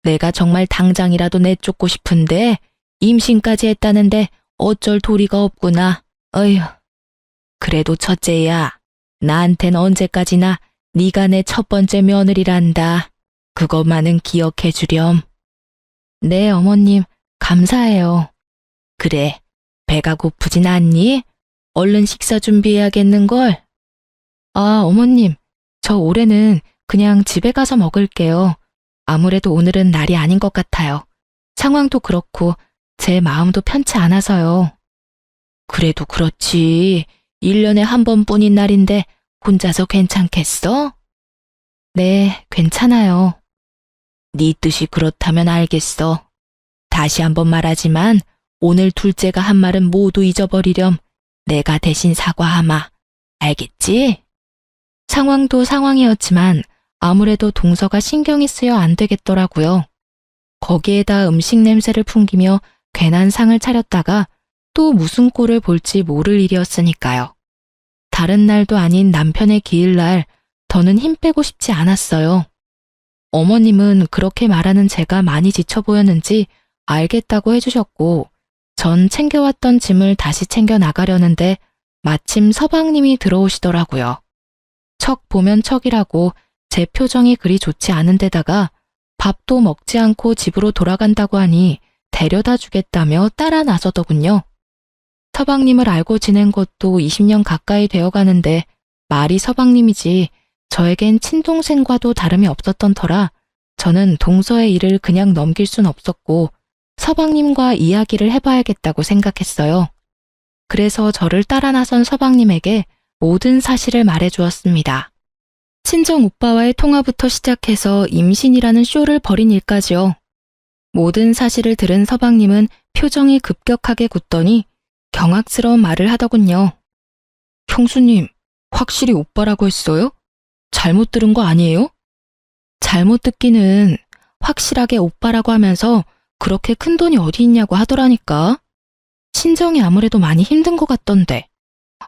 내가 정말 당장이라도 내쫓고 싶은데 임신까지 했다는데 어쩔 도리가 없구나. 어휴. 그래도 첫째야, 나한텐 언제까지나 네가 내 첫 번째 며느리란다. 그것만은 기억해 주렴. 네, 어머님, 감사해요. 그래, 배가 고프진 않니? 얼른 식사 준비해야겠는걸? 아, 어머님, 저 올해는 그냥 집에 가서 먹을게요. 아무래도 오늘은 날이 아닌 것 같아요. 상황도 그렇고 제 마음도 편치 않아서요. 그래도 그렇지. 1년에 한 번뿐인 날인데 혼자서 괜찮겠어? 네, 괜찮아요. 네 뜻이 그렇다면 알겠어. 다시 한번 말하지만 오늘 둘째가 한 말은 모두 잊어버리렴. 내가 대신 사과하마. 알겠지? 상황도 상황이었지만 아무래도 동서가 신경이 쓰여 안 되겠더라고요. 거기에다 음식 냄새를 풍기며 괜한 상을 차렸다가 또 무슨 꼴을 볼지 모를 일이었으니까요. 다른 날도 아닌 남편의 기일날 더는 힘 빼고 싶지 않았어요. 어머님은 그렇게 말하는 제가 많이 지쳐 보였는지 알겠다고 해주셨고 전 챙겨왔던 짐을 다시 챙겨 나가려는데 마침 서방님이 들어오시더라고요. 척 보면 척이라고 제 표정이 그리 좋지 않은 데다가 밥도 먹지 않고 집으로 돌아간다고 하니 데려다 주겠다며 따라 나서더군요. 서방님을 알고 지낸 것도 20년 가까이 되어 가는데 말이 서방님이지 저에겐 친동생과도 다름이 없었던 터라 저는 동서의 일을 그냥 넘길 순 없었고 서방님과 이야기를 해봐야겠다고 생각했어요. 그래서 저를 따라 나선 서방님에게 모든 사실을 말해주었습니다. 친정 오빠와의 통화부터 시작해서 임신이라는 쇼를 벌인 일까지요. 모든 사실을 들은 서방님은 표정이 급격하게 굳더니 경악스러운 말을 하더군요. 형수님, 확실히 오빠라고 했어요? 잘못 들은 거 아니에요? 잘못 듣기는 확실하게 오빠라고 하면서 그렇게 큰 돈이 어디 있냐고 하더라니까. 친정이 아무래도 많이 힘든 것 같던데.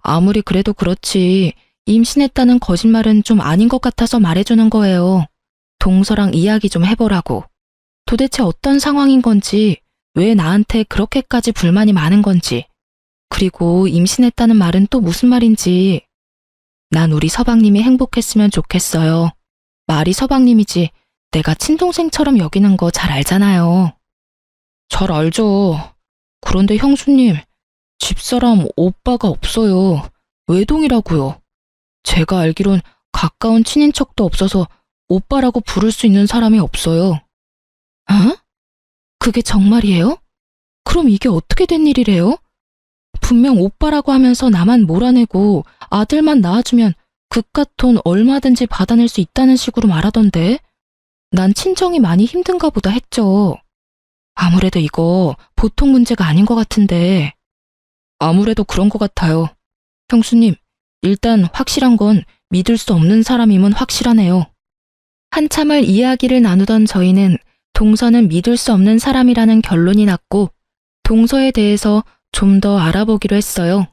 아무리 그래도 그렇지 임신했다는 거짓말은 좀 아닌 것 같아서 말해주는 거예요. 동서랑 이야기 좀 해보라고. 도대체 어떤 상황인 건지, 왜 나한테 그렇게까지 불만이 많은 건지, 그리고 임신했다는 말은 또 무슨 말인지. 난 우리 서방님이 행복했으면 좋겠어요. 말이 서방님이지 내가 친동생처럼 여기는 거 잘 알잖아요. 잘 알죠. 그런데 형수님, 집사람 오빠가 없어요. 외동이라고요. 제가 알기론 가까운 친인척도 없어서 오빠라고 부를 수 있는 사람이 없어요. 어? 그게 정말이에요? 그럼 이게 어떻게 된 일이래요? 분명 오빠라고 하면서 나만 몰아내고 아들만 낳아주면 그깟 돈 얼마든지 받아낼 수 있다는 식으로 말하던데 난 친정이 많이 힘든가 보다 했죠. 아무래도 이거 보통 문제가 아닌 것 같은데. 아무래도 그런 것 같아요. 형수님, 일단 확실한 건 믿을 수 없는 사람임은 확실하네요. 한참을 이야기를 나누던 저희는 동서는 믿을 수 없는 사람이라는 결론이 났고 동서에 대해서 좀 더 알아보기로 했어요.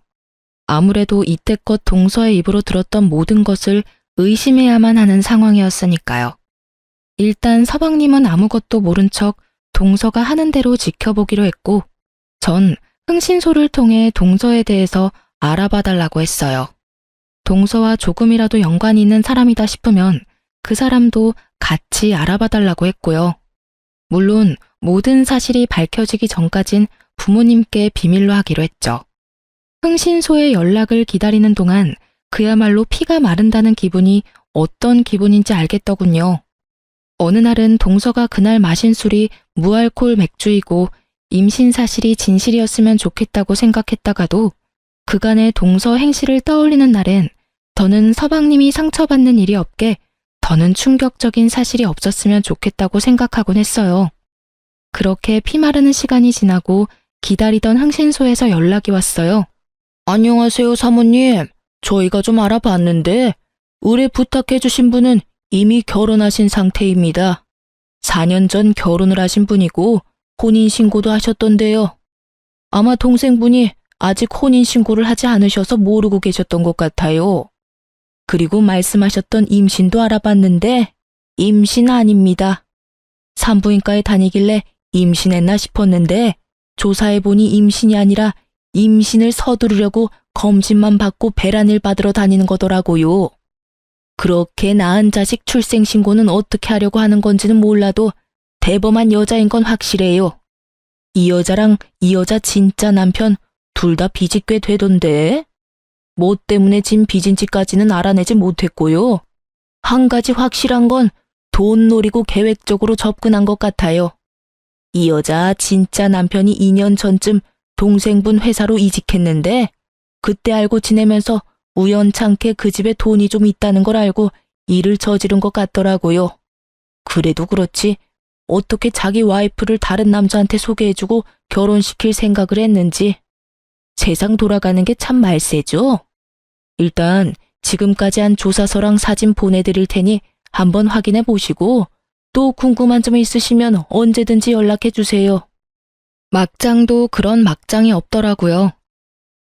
아무래도 이때껏 동서의 입으로 들었던 모든 것을 의심해야만 하는 상황이었으니까요. 일단 서방님은 아무것도 모른 척 동서가 하는 대로 지켜보기로 했고 전 흥신소를 통해 동서에 대해서 알아봐 달라고 했어요. 동서와 조금이라도 연관이 있는 사람이다 싶으면 그 사람도 같이 알아봐 달라고 했고요. 물론 모든 사실이 밝혀지기 전까진 부모님께 비밀로 하기로 했죠. 흥신소의 연락을 기다리는 동안 그야말로 피가 마른다는 기분이 어떤 기분인지 알겠더군요. 어느 날은 동서가 그날 마신 술이 무알콜 맥주이고 임신 사실이 진실이었으면 좋겠다고 생각했다가도 그간의 동서 행실을 떠올리는 날엔 더는 서방님이 상처받는 일이 없게 더는 충격적인 사실이 없었으면 좋겠다고 생각하곤 했어요. 그렇게 피 마르는 시간이 지나고 기다리던 흥신소에서 연락이 왔어요. 안녕하세요, 사모님. 저희가 좀 알아봤는데 의뢰 부탁해주신 분은 이미 결혼하신 상태입니다. 4년 전 결혼을 하신 분이고 혼인신고도 하셨던데요. 아마 동생분이 아직 혼인신고를 하지 않으셔서 모르고 계셨던 것 같아요. 그리고 말씀하셨던 임신도 알아봤는데 임신 아닙니다. 산부인과에 다니길래 임신했나 싶었는데 조사해보니 임신이 아니라 임신을 서두르려고 검진만 받고 배란을 받으러 다니는 거더라고요. 그렇게 낳은 자식 출생신고는 어떻게 하려고 하는 건지는 몰라도 대범한 여자인 건 확실해요. 이 여자랑 이 여자 진짜 남편 둘 다 빚이 꽤 되던데. 뭐 때문에 진 빚인지까지는 알아내지 못했고요. 한 가지 확실한 건 돈 노리고 계획적으로 접근한 것 같아요. 이 여자 진짜 남편이 2년 전쯤 동생분 회사로 이직했는데 그때 알고 지내면서 우연찮게 그 집에 돈이 좀 있다는 걸 알고 일을 저지른 것 같더라고요. 그래도 그렇지 어떻게 자기 와이프를 다른 남자한테 소개해주고 결혼시킬 생각을 했는지. 세상 돌아가는 게 참 말세죠. 일단 지금까지 한 조사서랑 사진 보내드릴 테니 한번 확인해 보시고 또 궁금한 점 있으시면 언제든지 연락해 주세요. 막장도 그런 막장이 없더라고요.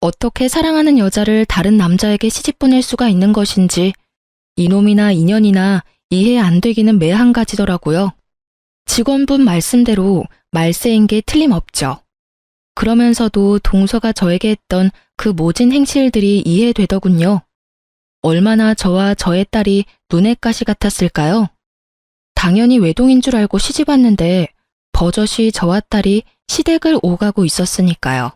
어떻게 사랑하는 여자를 다른 남자에게 시집 보낼 수가 있는 것인지 이놈이나 인연이나 이해 안 되기는 매한 가지더라고요. 직원분 말씀대로 말세인 게 틀림없죠. 그러면서도 동서가 저에게 했던 그 모진 행실들이 이해되더군요. 얼마나 저와 저의 딸이 눈의 가시 같았을까요? 당연히 외동인 줄 알고 시집 왔는데 버젓이 저와 딸이 시댁을 오가고 있었으니까요.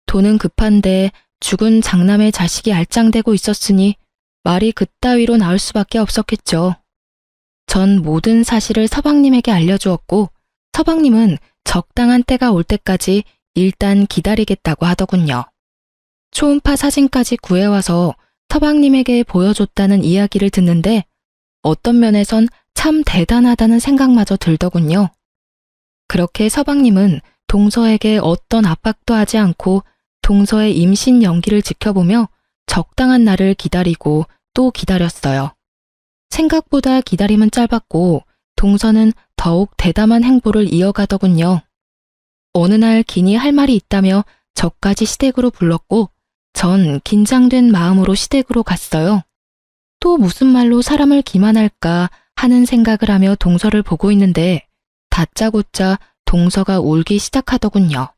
돈은 급한데 죽은 장남의 자식이 알짱대고 있었으니 말이 그따위로 나올 수밖에 없었겠죠. 전 모든 사실을 서방님에게 알려주었고 서방님은 적당한 때가 올 때까지 일단 기다리겠다고 하더군요. 초음파 사진까지 구해와서 서방님에게 보여줬다는 이야기를 듣는데 어떤 면에선 참 대단하다는 생각마저 들더군요. 그렇게 서방님은 동서에게 어떤 압박도 하지 않고 동서의 임신 연기를 지켜보며 적당한 날을 기다리고 또 기다렸어요. 생각보다 기다림은 짧았고 동서는 더욱 대담한 행보를 이어가더군요. 어느 날 기니 할 말이 있다며 저까지 시댁으로 불렀고 전 긴장된 마음으로 시댁으로 갔어요. 또 무슨 말로 사람을 기만할까 하는 생각을 하며 동서를 보고 있는데 다짜고짜 동서가 울기 시작하더군요.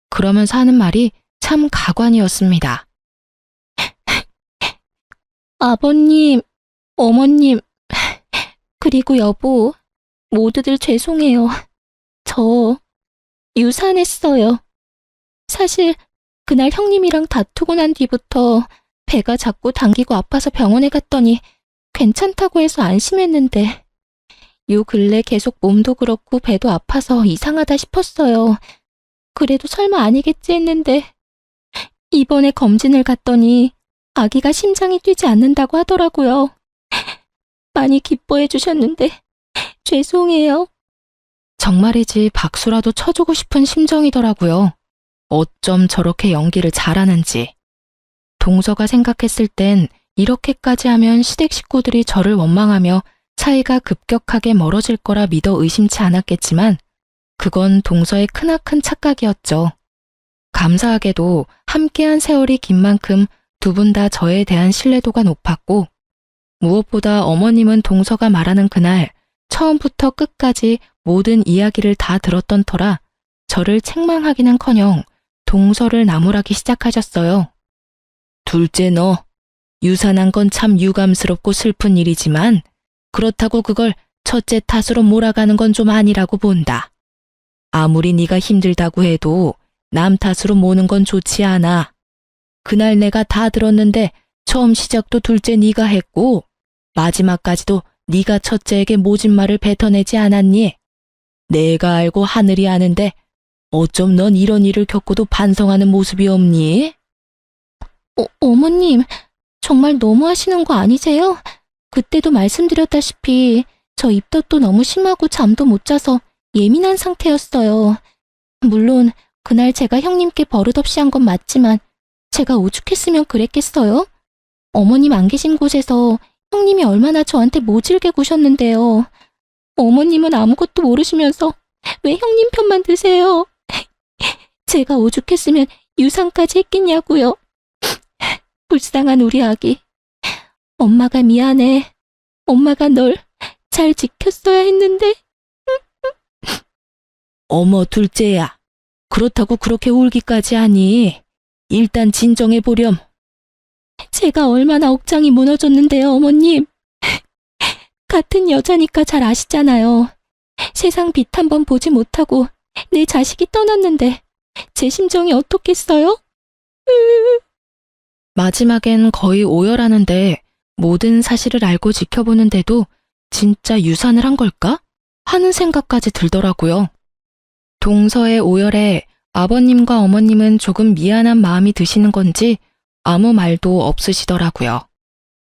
그러면서 하는 말이 참 가관이었습니다. 아버님, 어머님, 그리고 여보, 모두들 죄송해요. 저 유산했어요. 사실 그날 형님이랑 다투고 난 뒤부터 배가 자꾸 당기고 아파서 병원에 갔더니 괜찮다고 해서 안심했는데 요 근래 계속 몸도 그렇고 배도 아파서 이상하다 싶었어요. 그래도 설마 아니겠지 했는데 이번에 검진을 갔더니 아기가 심장이 뛰지 않는다고 하더라고요. 많이 기뻐해 주셨는데 죄송해요. 정말이지 박수라도 쳐주고 싶은 심정이더라고요. 어쩜 저렇게 연기를 잘하는지. 동서가 생각했을 땐 이렇게까지 하면 시댁 식구들이 저를 원망하며 사이가 급격하게 멀어질 거라 믿어 의심치 않았겠지만 그건 동서의 크나큰 착각이었죠. 감사하게도 함께한 세월이 긴 만큼 두 분 다 저에 대한 신뢰도가 높았고 무엇보다 어머님은 동서가 말하는 그날 처음부터 끝까지 모든 이야기를 다 들었던 터라 저를 책망하기는커녕 동서를 나무라기 시작하셨어요. 둘째 너, 유산한 건 참 유감스럽고 슬픈 일이지만 그렇다고 그걸 첫째 탓으로 몰아가는 건 좀 아니라고 본다. 아무리 네가 힘들다고 해도 남 탓으로 모는 건 좋지 않아. 그날 내가 다 들었는데 처음 시작도 둘째 네가 했고 마지막까지도 네가 첫째에게 모진 말을 뱉어내지 않았니? 내가 알고 하늘이 아는데 어쩜 넌 이런 일을 겪고도 반성하는 모습이 없니? 어머님, 정말 너무하시는 거 아니세요? 그때도 말씀드렸다시피 저 입덧도 너무 심하고 잠도 못 자서 예민한 상태였어요. 물론 그날 제가 형님께 버릇없이 한 건 맞지만 제가 오죽했으면 그랬겠어요? 어머님 안 계신 곳에서 형님이 얼마나 저한테 모질게 구셨는데요. 어머님은 아무것도 모르시면서 왜 형님 편만 드세요? 제가 오죽했으면 유산까지 했겠냐고요. 불쌍한 우리 아기. 엄마가 미안해. 엄마가 널 잘 지켰어야 했는데. 어머 둘째야. 그렇다고 그렇게 울기까지 하니? 일단 진정해 보렴. 제가 얼마나 억장이 무너졌는데요, 어머님. 같은 여자니까 잘 아시잖아요. 세상 빛 한 번 보지 못하고 내 자식이 떠났는데 제 심정이 어떻겠어요? 마지막엔 거의 오열하는데 모든 사실을 알고 지켜보는데도 진짜 유산을 한 걸까? 하는 생각까지 들더라고요. 동서의 오열에 아버님과 어머님은 조금 미안한 마음이 드시는 건지 아무 말도 없으시더라고요.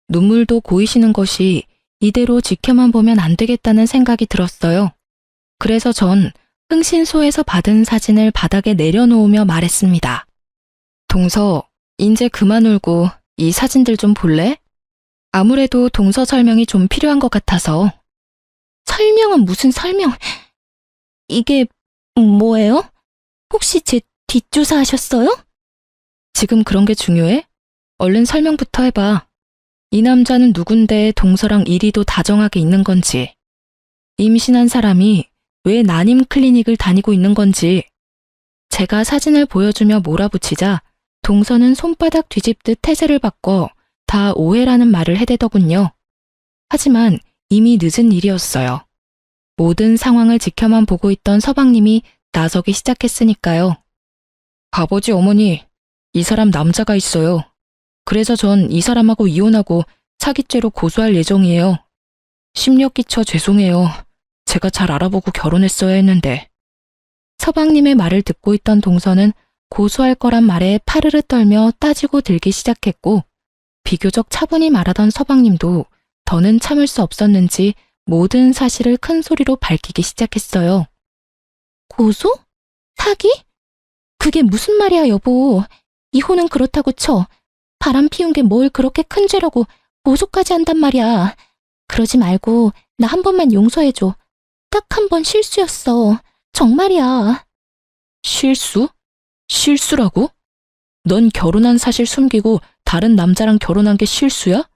눈물도 고이시는 것이 이대로 지켜만 보면 안 되겠다는 생각이 들었어요. 그래서 전 흥신소에서 받은 사진을 바닥에 내려놓으며 말했습니다. 동서, 이제 그만 울고 이 사진들 좀 볼래? 아무래도 동서 설명이 좀 필요한 것 같아서. 설명은 무슨 설명? 이게 뭐예요? 혹시 제 뒷조사하셨어요? 지금 그런 게 중요해? 얼른 설명부터 해봐. 이 남자는 누군데 동서랑 이리도 다정하게 있는 건지, 임신한 사람이 왜 난임 클리닉을 다니고 있는 건지. 제가 사진을 보여주며 몰아붙이자 동서는 손바닥 뒤집듯 태세를 바꿔 다 오해라는 말을 해대더군요. 하지만 이미 늦은 일이었어요. 모든 상황을 지켜만 보고 있던 서방님이 나서기 시작했으니까요. 아버지 어머니, 이 사람 남자가 있어요. 그래서 전 이 사람하고 이혼하고 사기죄로 고소할 예정이에요. 심력 끼쳐 죄송해요. 제가 잘 알아보고 결혼했어야 했는데. 서방님의 말을 듣고 있던 동서는 고소할 거란 말에 파르르 떨며 따지고 들기 시작했고 비교적 차분히 말하던 서방님도 더는 참을 수 없었는지 모든 사실을 큰 소리로 밝히기 시작했어요. 고소? 사기? 그게 무슨 말이야, 여보. 이혼은 그렇다고 쳐. 바람 피운 게 뭘 그렇게 큰 죄라고 고소까지 한단 말이야. 그러지 말고 나 한 번만 용서해줘. 딱 한 번 실수였어. 정말이야. 실수? 실수라고? 넌 결혼한 사실 숨기고 다른 남자랑 결혼한 게 실수야?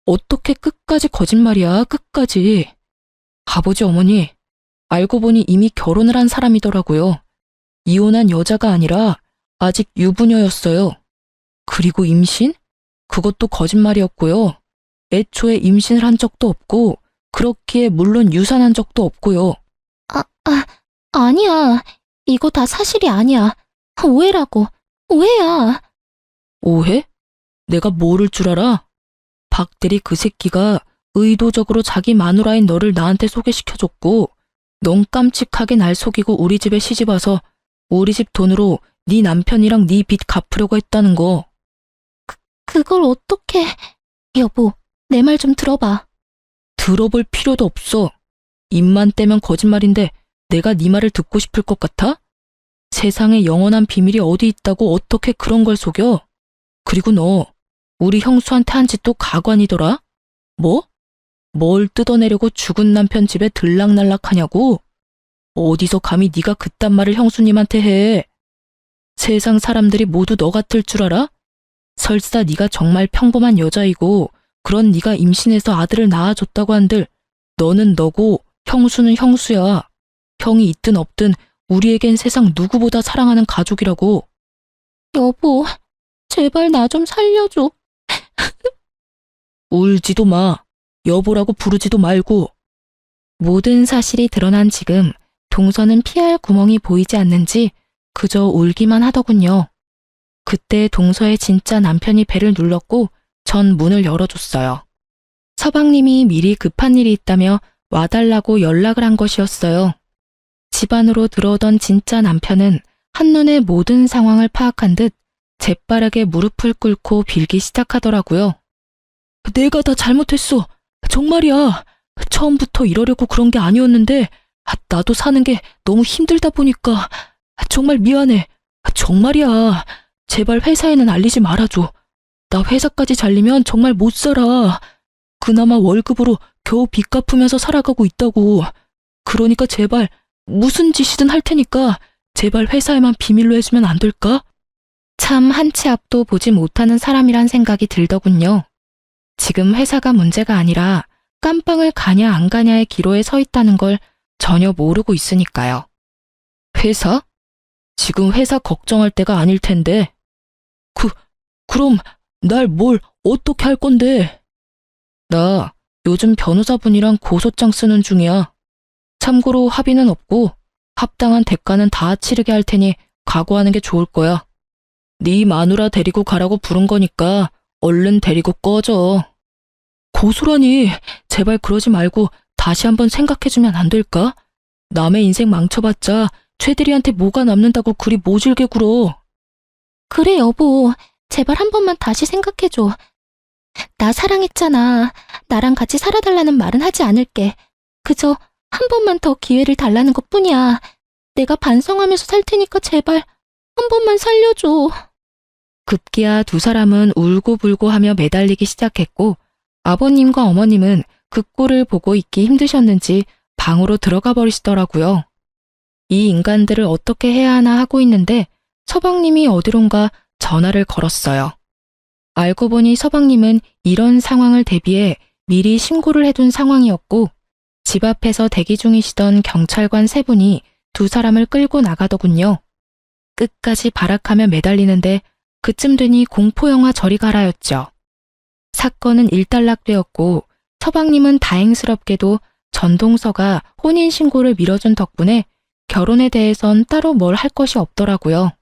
어떻게 끝까지 거짓말이야, 끝까지. 아버지 어머니, 알고 보니 이미 결혼을 한 사람이더라고요. 이혼한 여자가 아니라 아직 유부녀였어요. 그리고 임신? 그것도 거짓말이었고요. 애초에 임신을 한 적도 없고 그렇기에 물론 유산한 적도 없고요. 아니야. 이거 다 사실이 아니야. 오해라고. 오해야. 오해? 내가 모를 줄 알아? 박대리 그 새끼가 의도적으로 자기 마누라인 너를 나한테 소개시켜줬고 넌 깜찍하게 날 속이고 우리 집에 시집와서 우리 집 돈으로 네 남편이랑 네 빚 갚으려고 했다는 거. 그걸 어떻게... 여보, 내 말 좀 들어봐. 들어볼 필요도 없어. 입만 떼면 거짓말인데 내가 네 말을 듣고 싶을 것 같아? 세상에 영원한 비밀이 어디 있다고 어떻게 그런 걸 속여? 그리고 너 우리 형수한테 한 짓도 가관이더라? 뭐? 뭘 뜯어내려고 죽은 남편 집에 들락날락하냐고? 어디서 감히 네가 그딴 말을 형수님한테 해? 세상 사람들이 모두 너 같을 줄 알아? 설사 네가 정말 평범한 여자이고 그런 네가 임신해서 아들을 낳아줬다고 한들 너는 너고 형수는 형수야. 형이 있든 없든 우리에겐 세상 누구보다 사랑하는 가족이라고. 여보, 제발 나 좀 살려줘. 울지도 마. 여보라고 부르지도 말고. 모든 사실이 드러난 지금 동서는 피할 구멍이 보이지 않는지 그저 울기만 하더군요. 그때 동서의 진짜 남편이 배를 눌렀고 전 문을 열어줬어요. 서방님이 미리 급한 일이 있다며 와달라고 연락을 한 것이었어요. 집 안으로 들어오던 진짜 남편은 한눈에 모든 상황을 파악한 듯 재빠르게 무릎을 꿇고 빌기 시작하더라고요. 내가 다 잘못했어. 정말이야. 처음부터 이러려고 그런 게 아니었는데 나도 사는 게 너무 힘들다 보니까 정말 미안해. 정말이야. 제발 회사에는 알리지 말아줘. 나 회사까지 잘리면 정말 못 살아. 그나마 월급으로 겨우 빚 갚으면서 살아가고 있다고. 그러니까 제발 무슨 짓이든 할 테니까 제발 회사에만 비밀로 해주면 안 될까? 참 한 치 앞도 보지 못하는 사람이란 생각이 들더군요. 지금 회사가 문제가 아니라 깜빵을 가냐 안 가냐의 기로에 서 있다는 걸 전혀 모르고 있으니까요. 회사? 지금 회사 걱정할 때가 아닐 텐데. 그럼 날 뭘 어떻게 할 건데? 나 요즘 변호사분이랑 고소장 쓰는 중이야. 참고로 합의는 없고 합당한 대가는 다 치르게 할 테니 각오하는 게 좋을 거야. 네 마누라 데리고 가라고 부른 거니까 얼른 데리고 꺼져. 고소라니, 제발 그러지 말고 다시 한번 생각해주면 안 될까? 남의 인생 망쳐봤자 최대리한테 뭐가 남는다고 그리 모질게 굴어. 그래, 여보. 제발 한 번만 다시 생각해줘. 나 사랑했잖아. 나랑 같이 살아달라는 말은 하지 않을게. 그저 한 번만 더 기회를 달라는 것뿐이야. 내가 반성하면서 살 테니까 제발 한 번만 살려줘. 급기야 두 사람은 울고불고 하며 매달리기 시작했고 아버님과 어머님은 그 꼴을 보고 있기 힘드셨는지 방으로 들어가 버리시더라고요. 이 인간들을 어떻게 해야 하나 하고 있는데 서방님이 어디론가 전화를 걸었어요. 알고 보니 서방님은 이런 상황을 대비해 미리 신고를 해둔 상황이었고 집 앞에서 대기 중이시던 경찰관 세 분이 두 사람을 끌고 나가더군요. 끝까지 발악하며 매달리는데 그쯤 되니 공포영화 저리 가라였죠. 사건은 일단락되었고 서방님은 다행스럽게도 전동서가 혼인신고를 밀어준 덕분에 결혼에 대해선 따로 뭘 할 것이 없더라고요.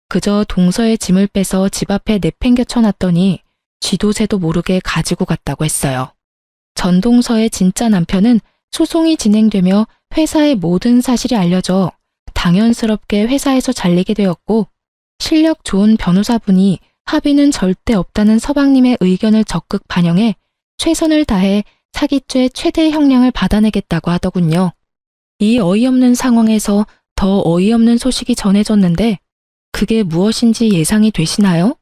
그저 동서의 짐을 빼서 집 앞에 내팽겨 쳐놨더니 쥐도 새도 모르게 가지고 갔다고 했어요. 전동서의 진짜 남편은 소송이 진행되며 회사의 모든 사실이 알려져 당연스럽게 회사에서 잘리게 되었고 실력 좋은 변호사분이 합의는 절대 없다는 서방님의 의견을 적극 반영해 최선을 다해 사기죄 최대 형량을 받아내겠다고 하더군요. 이 어이없는 상황에서 더 어이없는 소식이 전해졌는데 그게 무엇인지 예상이 되시나요?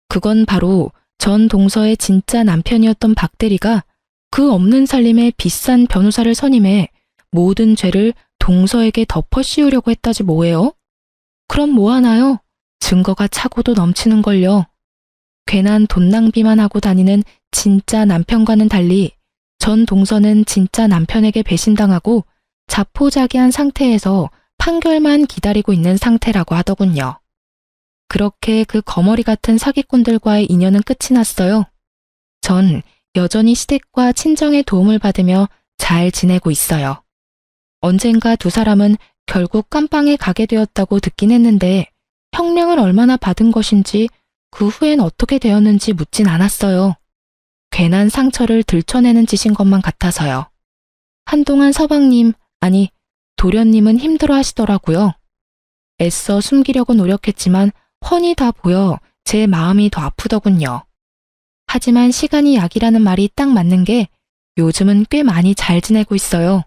그건 바로 전 동서의 진짜 남편이었던 박대리가 그 없는 살림에 비싼 변호사를 선임해 모든 죄를 동서에게 덮어 씌우려고 했다지 뭐예요? 그럼 뭐 하나요? 증거가 차고도 넘치는걸요. 괜한 돈 낭비만 하고 다니는 진짜 남편과는 달리 전 동서는 진짜 남편에게 배신당하고 자포자기한 상태에서 판결만 기다리고 있는 상태라고 하더군요. 그렇게 그 거머리 같은 사기꾼들과의 인연은 끝이 났어요. 전 여전히 시댁과 친정의 도움을 받으며 잘 지내고 있어요. 언젠가 두 사람은 결국 깜빵에 가게 되었다고 듣긴 했는데 형량을 얼마나 받은 것인지 그 후엔 어떻게 되었는지 묻진 않았어요. 괜한 상처를 들춰내는 짓인 것만 같아서요. 한동안 서방님, 아니 도련님은 힘들어 하시더라고요. 애써 숨기려고 노력했지만 훤히 다 보여 제 마음이 더 아프더군요. 하지만 시간이 약이라는 말이 딱 맞는 게 요즘은 꽤 많이 잘 지내고 있어요.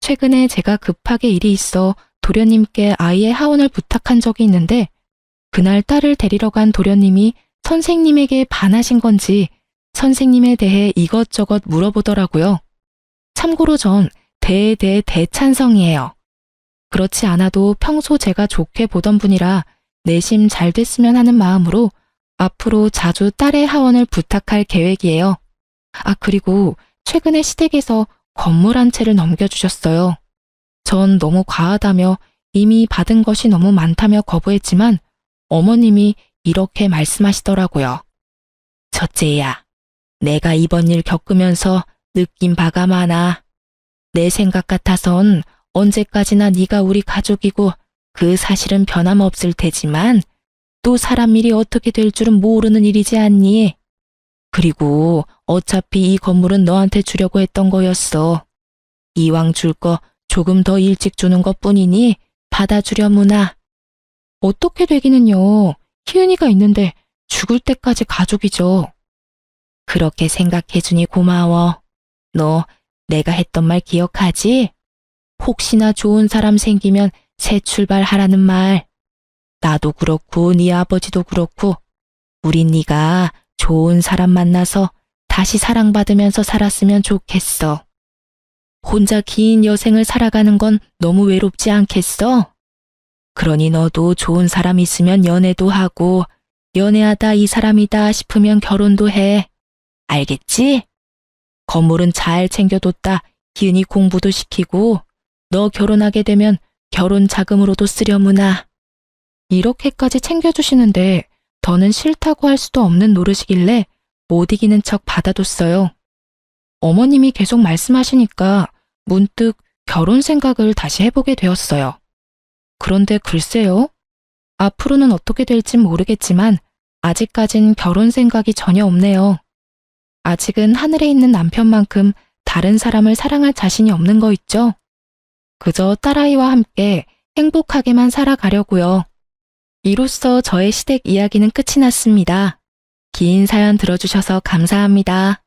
최근에 제가 급하게 일이 있어 도련님께 아이의 하원을 부탁한 적이 있는데 그날 딸을 데리러 간 도련님이 선생님에게 반하신 건지 선생님에 대해 이것저것 물어보더라고요. 참고로 전 대찬성이에요. 그렇지 않아도 평소 제가 좋게 보던 분이라 내심 잘 됐으면 하는 마음으로 앞으로 자주 딸의 하원을 부탁할 계획이에요. 아, 그리고 최근에 시댁에서 건물 한 채를 넘겨주셨어요. 전 너무 과하다며 이미 받은 것이 너무 많다며 거부했지만 어머님이 이렇게 말씀하시더라고요. 첫째야, 내가 이번 일 겪으면서 느낀 바가 많아. 내 생각 같아선 언제까지나 네가 우리 가족이고 그 사실은 변함없을 테지만 또 사람 일이 어떻게 될 줄은 모르는 일이지 않니? 그리고 어차피 이 건물은 너한테 주려고 했던 거였어. 이왕 줄 거 조금 더 일찍 주는 것뿐이니 받아주려무나. 어떻게 되기는요. 희은이가 있는데 죽을 때까지 가족이죠. 그렇게 생각해주니 고마워. 너 내가 했던 말 기억하지? 혹시나 좋은 사람 생기면 새 출발하라는 말. 나도 그렇고 네 아버지도 그렇고 우린 네가 좋은 사람 만나서 다시 사랑받으면서 살았으면 좋겠어. 혼자 긴 여생을 살아가는 건 너무 외롭지 않겠어? 그러니 너도 좋은 사람 있으면 연애도 하고 연애하다 이 사람이다 싶으면 결혼도 해. 알겠지? 건물은 잘 챙겨뒀다 희은이 공부도 시키고 너 결혼하게 되면 결혼 자금으로도 쓰려무나. 이렇게까지 챙겨주시는데 더는 싫다고 할 수도 없는 노릇이길래 못 이기는 척 받아뒀어요. 어머님이 계속 말씀하시니까 문득 결혼 생각을 다시 해보게 되었어요. 그런데 글쎄요. 앞으로는 어떻게 될진 모르겠지만 아직까진 결혼 생각이 전혀 없네요. 아직은 하늘에 있는 남편만큼 다른 사람을 사랑할 자신이 없는 거 있죠? 그저 딸아이와 함께 행복하게만 살아가려고요. 이로써 저의 시댁 이야기는 끝이 났습니다. 긴 사연 들어주셔서 감사합니다.